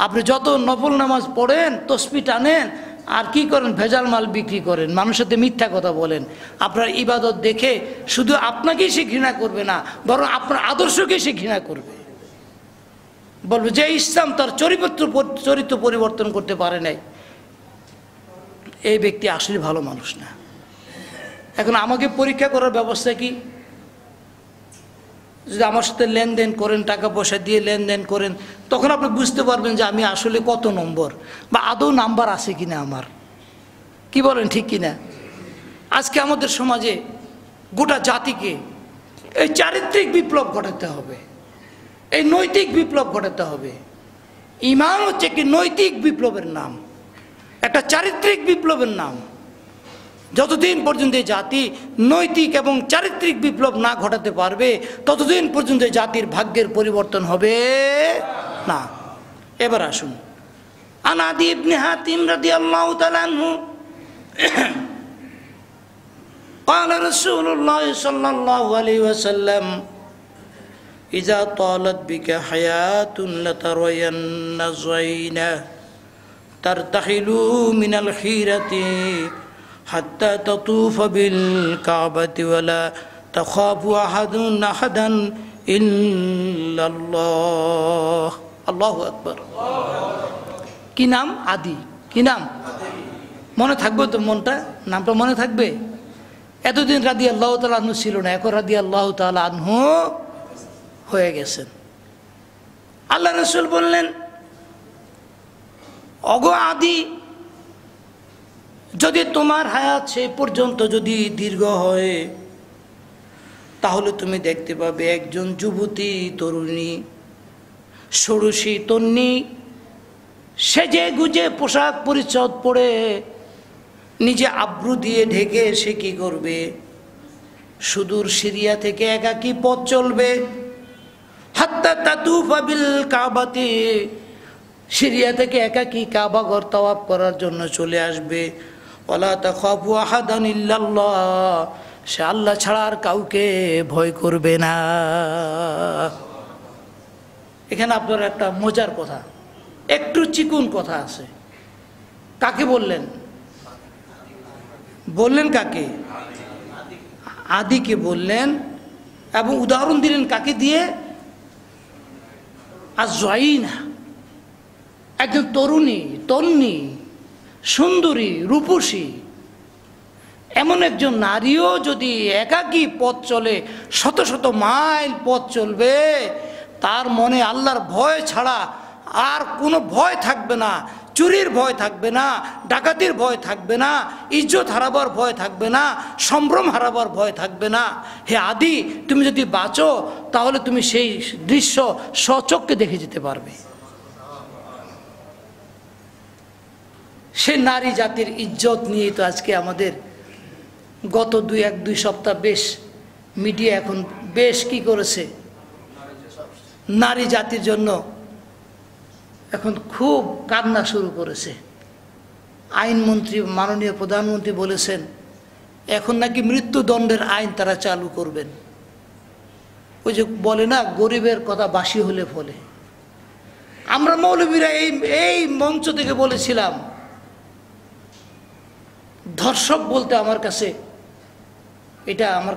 আপনি যত নফল নামাজ পড়েন, তসবিহ টানেন, আর কি করেন, ভেজাল মাল বিক্রি করেন, মানুষের সাথে মিথ্যা কথা বলেন, আপনার ইবাদত দেখে শুধু আপনাকেই সে ঘৃণা করবে না, বরং আপনার আদর্শকে সে ঘৃণা করবে। বলবে যে ইসলাম তার চরিত্র পরিবর্তন করতে পারে নাই, এই ব্যক্তি আসলে ভালো মানুষ না। এখন আমাকে পরীক্ষা করার ব্যবস্থা কি? যদি আমার সাথে লেনদেন করেন, টাকা পয়সা দিয়ে লেনদেন করেন, তখন আপনি বুঝতে পারবেন যে আমি আসলে কত নম্বর, বা আদৌ নাম্বার আছে কিনা আমার। কি বলেন, ঠিক কিনা? আজকে আমাদের সমাজে গোটা জাতিকে এই চারিত্রিক বিপ্লব ঘটাতে হবে, এই নৈতিক বিপ্লব ঘটাতে হবে। ঈমান হচ্ছে একটি নৈতিক বিপ্লবের নাম, একটা চারিত্রিক বিপ্লবের নাম। যতদিন পর্যন্ত এই জাতি নৈতিক এবং চারিত্রিক বিপ্লব না ঘটাতে পারবে, ততদিন পর্যন্ত জাতির ভাগ্যের পরিবর্তন হবে না। এবার আসুন, আন আদি ইবনে হাতিম রাদিয়াল্লাহু তাআলা আনহু قال رسول الله صلى الله عليه وسلم إذا طالت بك حياة لترين زينة ترتحل من الحيرة حتى تطوف بالكعبة ولا تخاف أحدا إلا الله الله أكبر কি নাম? আদি। কি নাম? মনে থাকবে তো? মনটা নামটা মনে থাকবে? এতদিন রাদিয়াল্লাহু তাআলা আনহু ছিল না, এখন রাদিয়াল্লাহু তাআলা আনহু হয়ে গেছেন। আল্লাহ রাসূল বললেন, অগো আদি, যদি তোমার হায়াত সেই পর্যন্ত যদি দীর্ঘ হয় তাহলে তুমি দেখতে পাবে একজন যুবতী তরুণী ষোড়শী তন্নি সেজে গুজে পোশাক পরিচ্ছদ পরে নিজে আব্রু দিয়ে ঢেকে সে কি করবে? সুদূর সিরিয়া থেকে একাকী পথ চলবে। হাত্তা তাতুফা বিল কাবাতি, সিরিয়া থেকে একাকী কাবা ঘর তাওয়াফ করার জন্য চলে আসবে। ওয়ালা তাখাফু আহাদান ইল্লাল্লাহ, সে আল্লাহ ছাড়া আর কাউকে ভয় করবে না। এখানে আপনার একটা মজার কথা, একটু চিকুন কথা আছে। কাকে বললেন? বললেন কাকে? আদিকে বললেন, এবং উদাহরণ দিলেন কাকে দিয়ে? আজ-জয়িনা, একজন তরুণী, তন্নি, সুন্দরী, রূপসী, এমন একজন নারীও যদি একাকী পথ চলে, শত শত মাইল পথ চলবে, তার মনে আল্লাহর ভয় ছাড়া আর কোনো ভয় থাকবে না। চুরির ভয় থাকবে না, ডাকাতির ভয় থাকবে না, ইজ্জত হারাবার ভয় থাকবে না, সম্ভ্রম হারাবার ভয় থাকবে না। হে আদি, তুমি যদি বাঁচো তাহলে তুমি সেই দৃশ্য স্বচক্ষে দেখে যেতে পারবে। সে নারী জাতির ইজ্জত নিয়ে তো আজকে আমাদের গত দুই সপ্তাহ বেশ মিডিয়া এখন বেশ কি করেছে, নারী জাতির জন্য এখন খুব কান্না শুরু করেছে। আইনমন্ত্রী, মাননীয় প্রধানমন্ত্রী বলেছেন এখন নাকি মৃত্যুদণ্ডের আইন তারা চালু করবেন। ওই যে বলে না, গরিবের কথা বাসি হলে ফলে। আমরা মৌলবীরা এই মঞ্চ থেকে বলেছিলাম, ধর্ষক বলতে আমার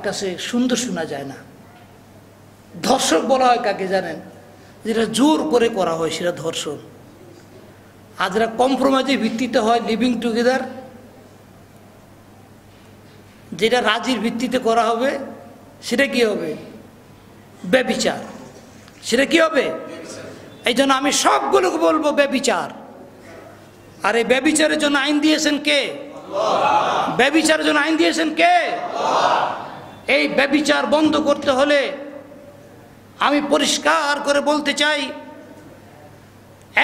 কাছে সুন্দর শোনা যায় না। ধর্ষক বলা হয় কাকে জানেন? যেটা জোর করে করা হয় সেটা ধর্ষণ। আর যেটা কম্প্রোমাইজের ভিত্তিতে হয়, লিভিং টুগেদার, যেটা রাজির ভিত্তিতে করা হবে সেটা কি হবে? ব্যভিচার। সেটা কি হবে? এই জন্য আমি সবগুলোকে বলবো ব্যভিচার। আর এই ব্যভিচারের জন্য আইন দিয়েছেন কে? ব্যভিচারের জন্য আইন দিয়েছেন কে? এই ব্যভিচার বন্ধ করতে হলে আমি পরিষ্কার করে বলতে চাই,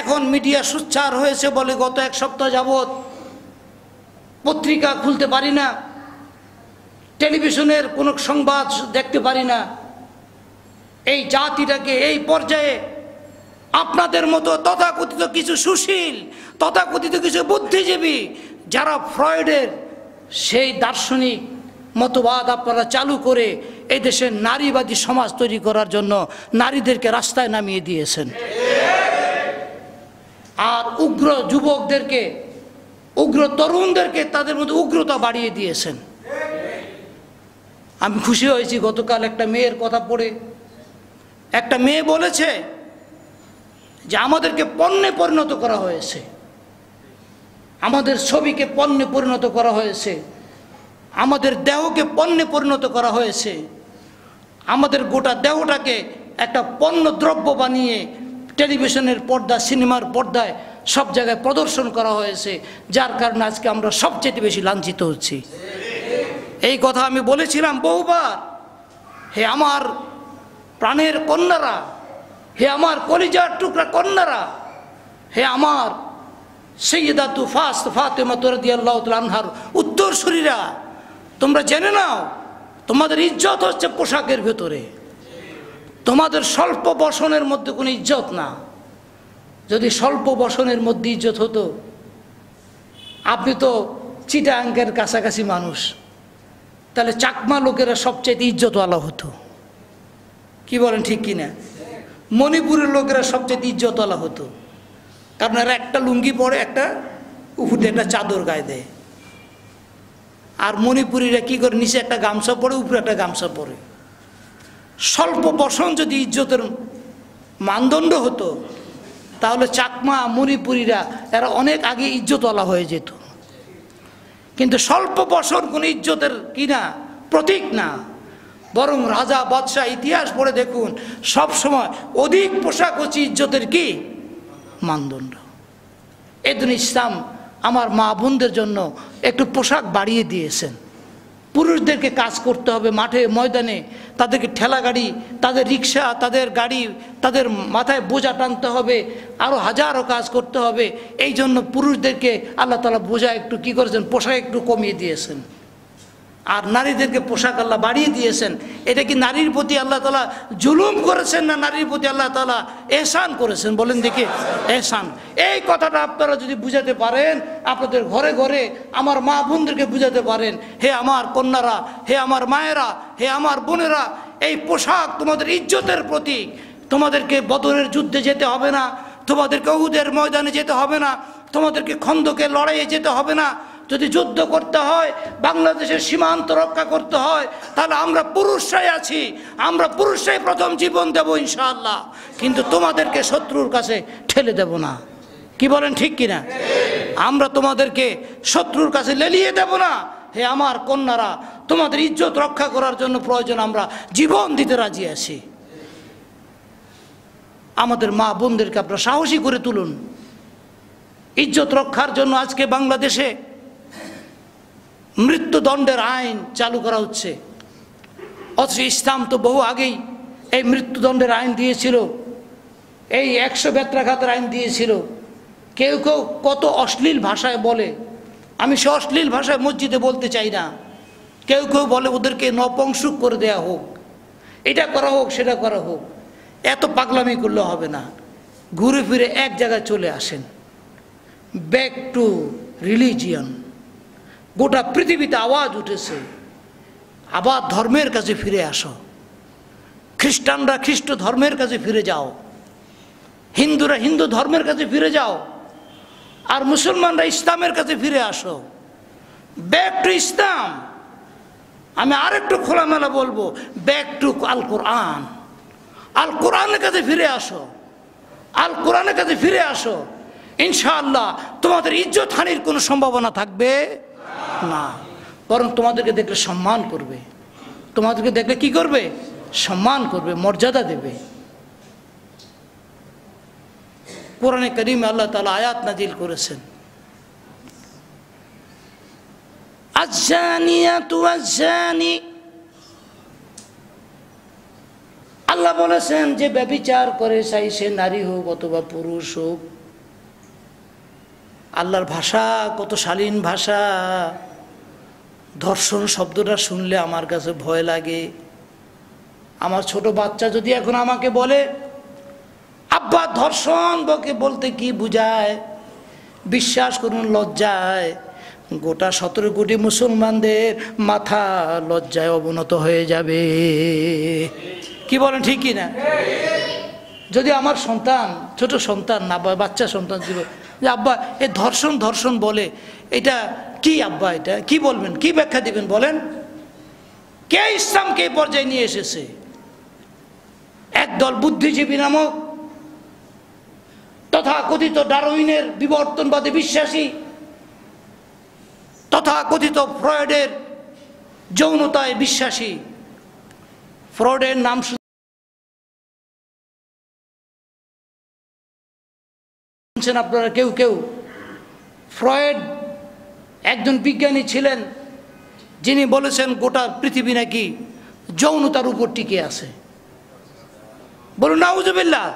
এখন মিডিয়া সোচ্চার হয়েছে বলে গত এক সপ্তাহ যাবৎ পত্রিকা খুলতে পারি না, টেলিভিশনের কোনো সংবাদ দেখতে পারি না। এই জাতিটাকে এই পর্যায়ে আপনাদের মতো তথাকথিত কিছু সুশীল, তথাকথিত কিছু বুদ্ধিজীবী, যারা ফ্রয়েডের সেই দার্শনিক মতবাদ আপনারা চালু করে এই দেশের নারীবাদী সমাজ তৈরি করার জন্য নারীদেরকে রাস্তায় নামিয়ে দিয়েছেন। আর উগ্র যুবকদেরকে, উগ্র তরুণদেরকে তাদের মধ্যে উগ্রতা বাড়িয়ে দিয়েছেন। আমি খুশি হয়েছি গতকাল একটা মেয়ের কথা পড়ে। একটা মেয়ে বলেছে যে আমাদেরকে পণ্যে পরিণত করা হয়েছে, আমাদের ছবিকে পণ্যে পরিণত করা হয়েছে, আমাদের দেহকে পণ্যে পরিণত করা হয়েছে, আমাদের গোটা দেহটাকে একটা পণ্য দ্রব্য বানিয়ে টেলিভিশনের পর্দা, সিনেমার পর্দায় সব জায়গায় প্রদর্শন করা হয়েছে, যার কারণে আজকে আমরা সবচেয়ে বেশি লাঞ্ছিত হচ্ছি। এই কথা আমি বলেছিলাম বহুবার। হে আমার প্রাণের কন্যারা, হে আমার কলিজার টুকরা কন্যারা, হে আমার সৈয়দাতু ফাতেমা রাদিয়াল্লাহু তাআলা আনহার উত্তরসূরিরা, তোমরা জেনে নাও তোমাদের ইজ্জত হচ্ছে পোশাকের ভেতরে। তোমাদের স্বল্প বসনের মধ্যে কোনো ইজ্জত না। যদি স্বল্প বসনের মধ্যে ইজ্জত হতো, আপনি তো চিটাগাংয়ের কাছাকাছি মানুষ, তাহলে চাকমা লোকেরা সবচেয়ে ইজ্জতওয়ালা হতো। কি বলেন ঠিক কিনা? মণিপুরের লোকেরা সবচেয়ে ইজ্জতওয়ালা হতো, কারণ এরা একটা লুঙ্গি পরে, একটা উপরে একটা চাদর গায়ে দেয়। আর মণিপুরীরা কি করে, নিচে একটা গামছা পরে, উপরে একটা গামছা পরে। স্বল্প বসন যদি ইজ্জতের মানদণ্ড হতো, তাহলে চাকমা মণিপুরীরা এরা অনেক আগে ইজ্জতওয়ালা হয়ে যেত। কিন্তু স্বল্প বসন কোনো ইজ্জতের কি না, প্রতীক না, বরং রাজা বাদশাহ ইতিহাস পড়ে দেখুন, সব সময় অধিক পোশাক হচ্ছে ইজ্জতের কি মানদণ্ড। এদিন ইসলাম আমার মা বোনদের জন্য একটু পোশাক বাড়িয়ে দিয়েছেন। পুরুষদেরকে কাজ করতে হবে মাঠে ময়দানে, তাদেরকে ঠেলা গাড়ি, তাদের রিক্সা, তাদের গাড়ি, তাদের মাথায় বোঝা টানতে হবে, আরও হাজারো কাজ করতে হবে। এই জন্য পুরুষদেরকে আল্লাহ তাআলা বোঝা একটু কি করেছেন, পোশাক একটু কমিয়ে দিয়েছেন। আর নারীদেরকে পোশাক আল্লাহ বাড়িয়ে দিয়েছেন। এটা কি নারীর প্রতি আল্লাহ তাআলা জুলুম করেছেন, না নারীর প্রতি আল্লাহ তাআলা এহসান করেছেন? বলেন দেখি। এহসান। এই কথাটা আপনারা যদি বুঝাতে পারেন, আপনাদের ঘরে ঘরে আমার মা বোনদেরকে বুঝাতে পারেন, হে আমার কন্যারা, হে আমার মায়েরা, হে আমার বোনেরা, এই পোশাক তোমাদের ইজ্জতের প্রতীক। তোমাদেরকে বদরের যুদ্ধে যেতে হবে না, তোমাদেরকে উহুদের ময়দানে যেতে হবে না, তোমাদেরকে খন্দকের লড়াইয়ে যেতে হবে না। যদি যুদ্ধ করতে হয়, বাংলাদেশের সীমান্ত রক্ষা করতে হয়, তাহলে আমরা পুরুষরাই আছি, আমরা পুরুষরাই প্রথম জীবন দেব ইনশাআল্লাহ। কিন্তু তোমাদেরকে শত্রুর কাছে ঠেলে দেব না। কি বলেন ঠিক কিনা? আমরা তোমাদেরকে শত্রুর কাছে লেলিয়ে দেব না। হে আমার কন্যারা, তোমাদের ইজ্জত রক্ষা করার জন্য প্রয়োজন আমরা জীবন দিতে রাজি আছি। আমাদের মা বোনদেরকে আপনারা সাহসী করে তুলুন। ইজ্জত রক্ষার জন্য আজকে বাংলাদেশে মৃত্যুদণ্ডের আইন চালু করা হচ্ছে, অথচ ইসলাম তো বহু আগেই এই মৃত্যুদণ্ডের আইন দিয়েছিল, এই 100 বেত্রাঘাতের আইন দিয়েছিল। কেউ কেউ কত অশ্লীল ভাষায় বলে, আমি সে অশ্লীল ভাষায় মসজিদে বলতে চাই না। কেউ কেউ বলে ওদেরকে নপুংসক করে দেয়া হোক, এটা করা হোক, সেটা করা হোক। এত পাগলামি করলে হবে না। ঘুরে ফিরে এক জায়গায় চলে আসেন, ব্যাক টু রিলিজিয়ন। গোটা পৃথিবীতে আওয়াজ উঠেছে, আবার ধর্মের কাছে ফিরে আসো। খ্রিস্টানরা খ্রিস্ট ধর্মের কাছে ফিরে যাও, হিন্দুরা হিন্দু ধর্মের কাছে ফিরে যাও, আর মুসলমানরা ইসলামের কাছে ফিরে আসো। ব্যাক টু ইসলাম। আমি আরেকটু খোলামেলা বলবো, ব্যাক টু আল কোরআন। আল কোরআনের কাছে ফিরে আসো, আল কোরআনের কাছে ফিরে আসো। ইনশাআল্লাহ তোমাদের ইজ্জত হানির কোনো সম্ভাবনা থাকবে না, বরং তোমাদেরকে দেখলে সম্মান করবে। তোমাদেরকে দেখলে কি করবে? সম্মান করবে, মর্যাদা দেবে। কোরআনে কারীমে আল্লাহ তাআলা আয়াত নাজিল করেছেন, আয-যানিয়াতু ওয়াজ-যানি। আল্লাহ বলেছেন যে ব্যভিচার করে, চাই সে নারী হোক অথবা পুরুষ হোক। আল্লাহর ভাষা কত শালীন ভাষা। ধর্ষণ শব্দটা শুনলে আমার কাছে ভয় লাগে। আমার ছোট বাচ্চা যদি এখন আমাকে বলে, আব্বা ধর্ষণ বলতে কি বুঝায়, বিশ্বাস করুন লজ্জায় গোটা 17 কোটি মুসলমানদের মাথা লজ্জায় অবনত হয়ে যাবে। কি বলেন ঠিক কি না? যদি আমার সন্তান, ছোট সন্তান না, বাচ্চা সন্তান ছিল, যে আব্বা এ ধর্ষণ ধর্ষণ বলে, এটা কি আব্বা, এটা কি বলবেন, কি ব্যাখ্যা দিবেন বলেন? কে ইসলামকে এই পর্যায়ে নিয়ে এসেছে? একদল বুদ্ধিজীবী নামক তথাকথিত ডারউইনের বিবর্তনবাদে বিশ্বাসী, তথাকথিত ফ্রয়েডের যৌনতায় বিশ্বাসী। ফ্রয়েডের নাম শুনছেন আপনারা কেউ কেউ? ফ্রয়েড একজন বিজ্ঞানী ছিলেন, যিনি বলেছেন গোটা পৃথিবী নাকি যৌনতার উপর টিকে আছে। বলুন নাউজুবিল্লাহ।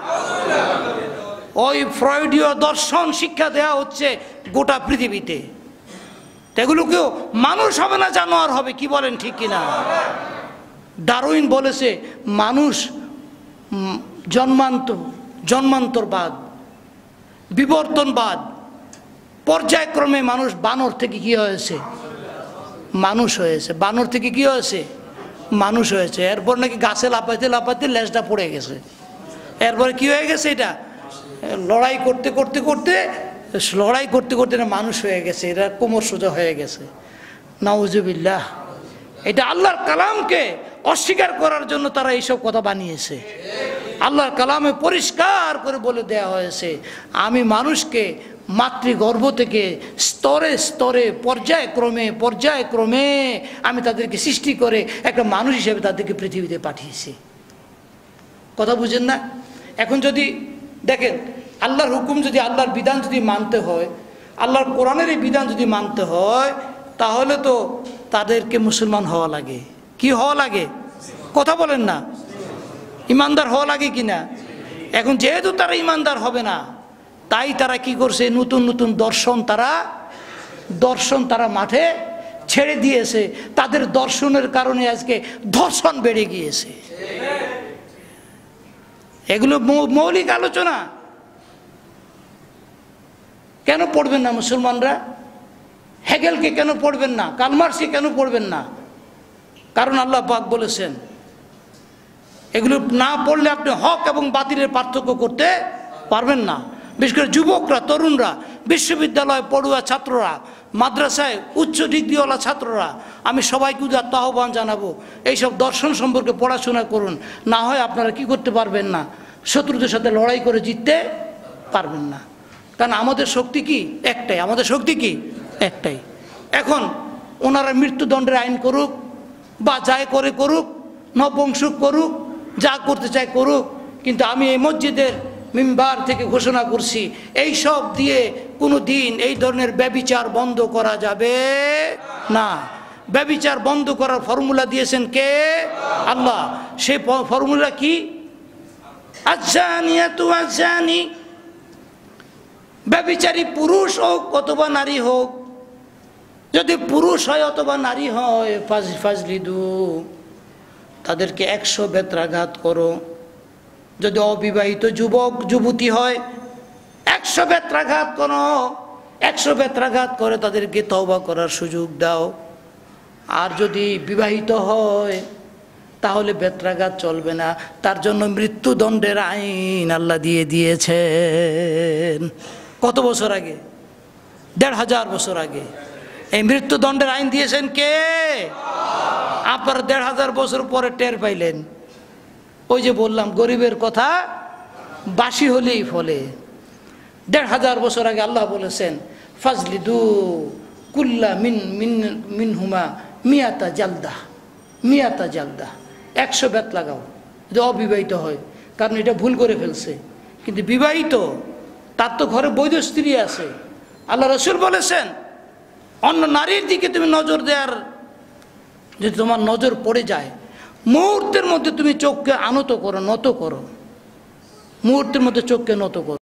ওই ফ্রয়েডীয় দর্শন শিক্ষা দেওয়া হচ্ছে গোটা পৃথিবীতে। এগুলোকেও মানুষ হবে না, জানোয়ার হবে। কি বলেন ঠিক কিনা? ডারউইন বলেছে মানুষ জন্মান্তরবাদ, বিবর্তনবাদ, পর্যায়ক্রমে মানুষ বানর থেকে কি হয়েছে, মানুষ হয়েছে। বানর থেকে কি হয়েছে? মানুষ হয়েছে। এরপর নাকি গাছে লাফাইতে লাফাইতে লেজটা পড়ে গেছে। এরপরে কি হয়ে গেছে? এটা লড়াই করতে করতে করতে না মানুষ হয়ে গেছে, এটা কোমর সোজা হয়ে গেছে। নাউজুবিল্লাহ। এটা আল্লাহর কালামকে অস্বীকার করার জন্য তারা এইসব কথা বানিয়েছে। আল্লাহর কালামে পরিষ্কার করে বলে দেয়া হয়েছে, আমি মানুষকে মাতৃগর্ভ থেকে স্তরে স্তরে পর্যায়ক্রমে আমি তাদেরকে সৃষ্টি করে একটা মানুষ হিসেবে তাদেরকে পৃথিবীতে পাঠিয়েছি। কথা বুঝেন না? এখন যদি দেখেন, আল্লাহর হুকুম যদি, আল্লাহর বিধান যদি মানতে হয়, আল্লাহর কোরআনের এই বিধান যদি মানতে হয়, তাহলে তো তাদেরকে মুসলমান হওয়া লাগে। কি হওয়া লাগে? কথা বলেন না, ইমানদার হওয়া লাগে কিনা? এখন যেহেতু তারা ইমানদার হবে না, তাই তারা কি করছে? নতুন নতুন দর্শন তারা মাঠে ছেড়ে দিয়েছে। তাদের দর্শনের কারণে আজকে ধর্ষণ বেড়ে গিয়েছে। এগুলো মৌলিক আলোচনা। কেন পড়বেন না মুসলমানরা? হেগেলকে কেন পড়বেন না? কার্ল মার্ক্সকে কেন পড়বেন না? কারণ আল্লাহ পাক বলেছেন, এগুলো না পড়লে আপনি হক এবং বাতিলের পার্থক্য করতে পারবেন না। বিশেষ করে যুবকরা, তরুণরা, বিশ্ববিদ্যালয় পড়ুয়া ছাত্ররা, মাদ্রাসায় উচ্চ ডিগ্রিওয়ালা ছাত্ররা, আমি সবাইকে উদাত্ত আহ্বান জানাবো, এইসব দর্শন সম্পর্কে পড়াশোনা করুন। না হয় আপনারা কি করতে পারবেন না? শত্রুদের সাথে লড়াই করে জিততে পারবেন না। কারণ আমাদের শক্তি কি? একটাই। আমাদের শক্তি কি? একটাই। এখন ওনারা মৃত্যুদণ্ডের আইন করুক বা যাই করে করুক, নপুংসক করুক, যা করতে চায় করুক, কিন্তু আমি এই মসজিদের মিম্বার থেকে ঘোষণা করছি, এই সব দিয়ে কোনো দিন এই ধরনের ব্যভিচার বন্ধ করা যাবে না। ব্যভিচার বন্ধ করার ফর্মুলা দিয়েছেন কে? আল্লাহ। সেই ফর্মুলা কি? আজ্জানিয়াতু আজ্জানি, ব্যভিচারী পুরুষ হোক অথবা নারী হোক, যদি পুরুষ হয় অথবা নারী হয়, ফাজলিদু, তাদেরকে 100 বেত্রাঘাত করো। যদি অবিবাহিত যুবক যুবতী হয়, 100 বেত্রাঘাত করো। 100 বেত্রাঘাত করে তাদেরকে তওবা করার সুযোগ দাও। আর যদি বিবাহিত হয় তাহলে বেত্রাঘাত চলবে না, তার জন্য মৃত্যুদণ্ডের আইন আল্লাহ দিয়ে দিয়েছেন। কত বছর আগে? 1500 বছর আগে এই মৃত্যুদণ্ডের আইন দিয়েছেন কে? আপনারা 1500 বছর পরে টের পাইলেন। ওই যে বললাম, গরিবের কথা বাসি হলেই ফলে। 1500 বছর আগে আল্লাহ বলেছেন, ফাজলিদু কুল্লা মিনহুমা মিয়াতা জালদা, 100 বেত লাগাও যদি অবিবাহিত হয়। কারণ এটা ভুল করে ফেলছে। কিন্তু বিবাহিত, তার তো ঘরে বৈধ স্ত্রী আছে। আল্লাহ রসুল বলেছেন, অন্য নারীর দিকে তুমি নজর দেওয়ার, যদি তোমার নজর পড়ে যায়, মুহূর্তের মধ্যে তুমি চোখকে নত করো, মুহূর্তের মধ্যে চোখকে নত করো।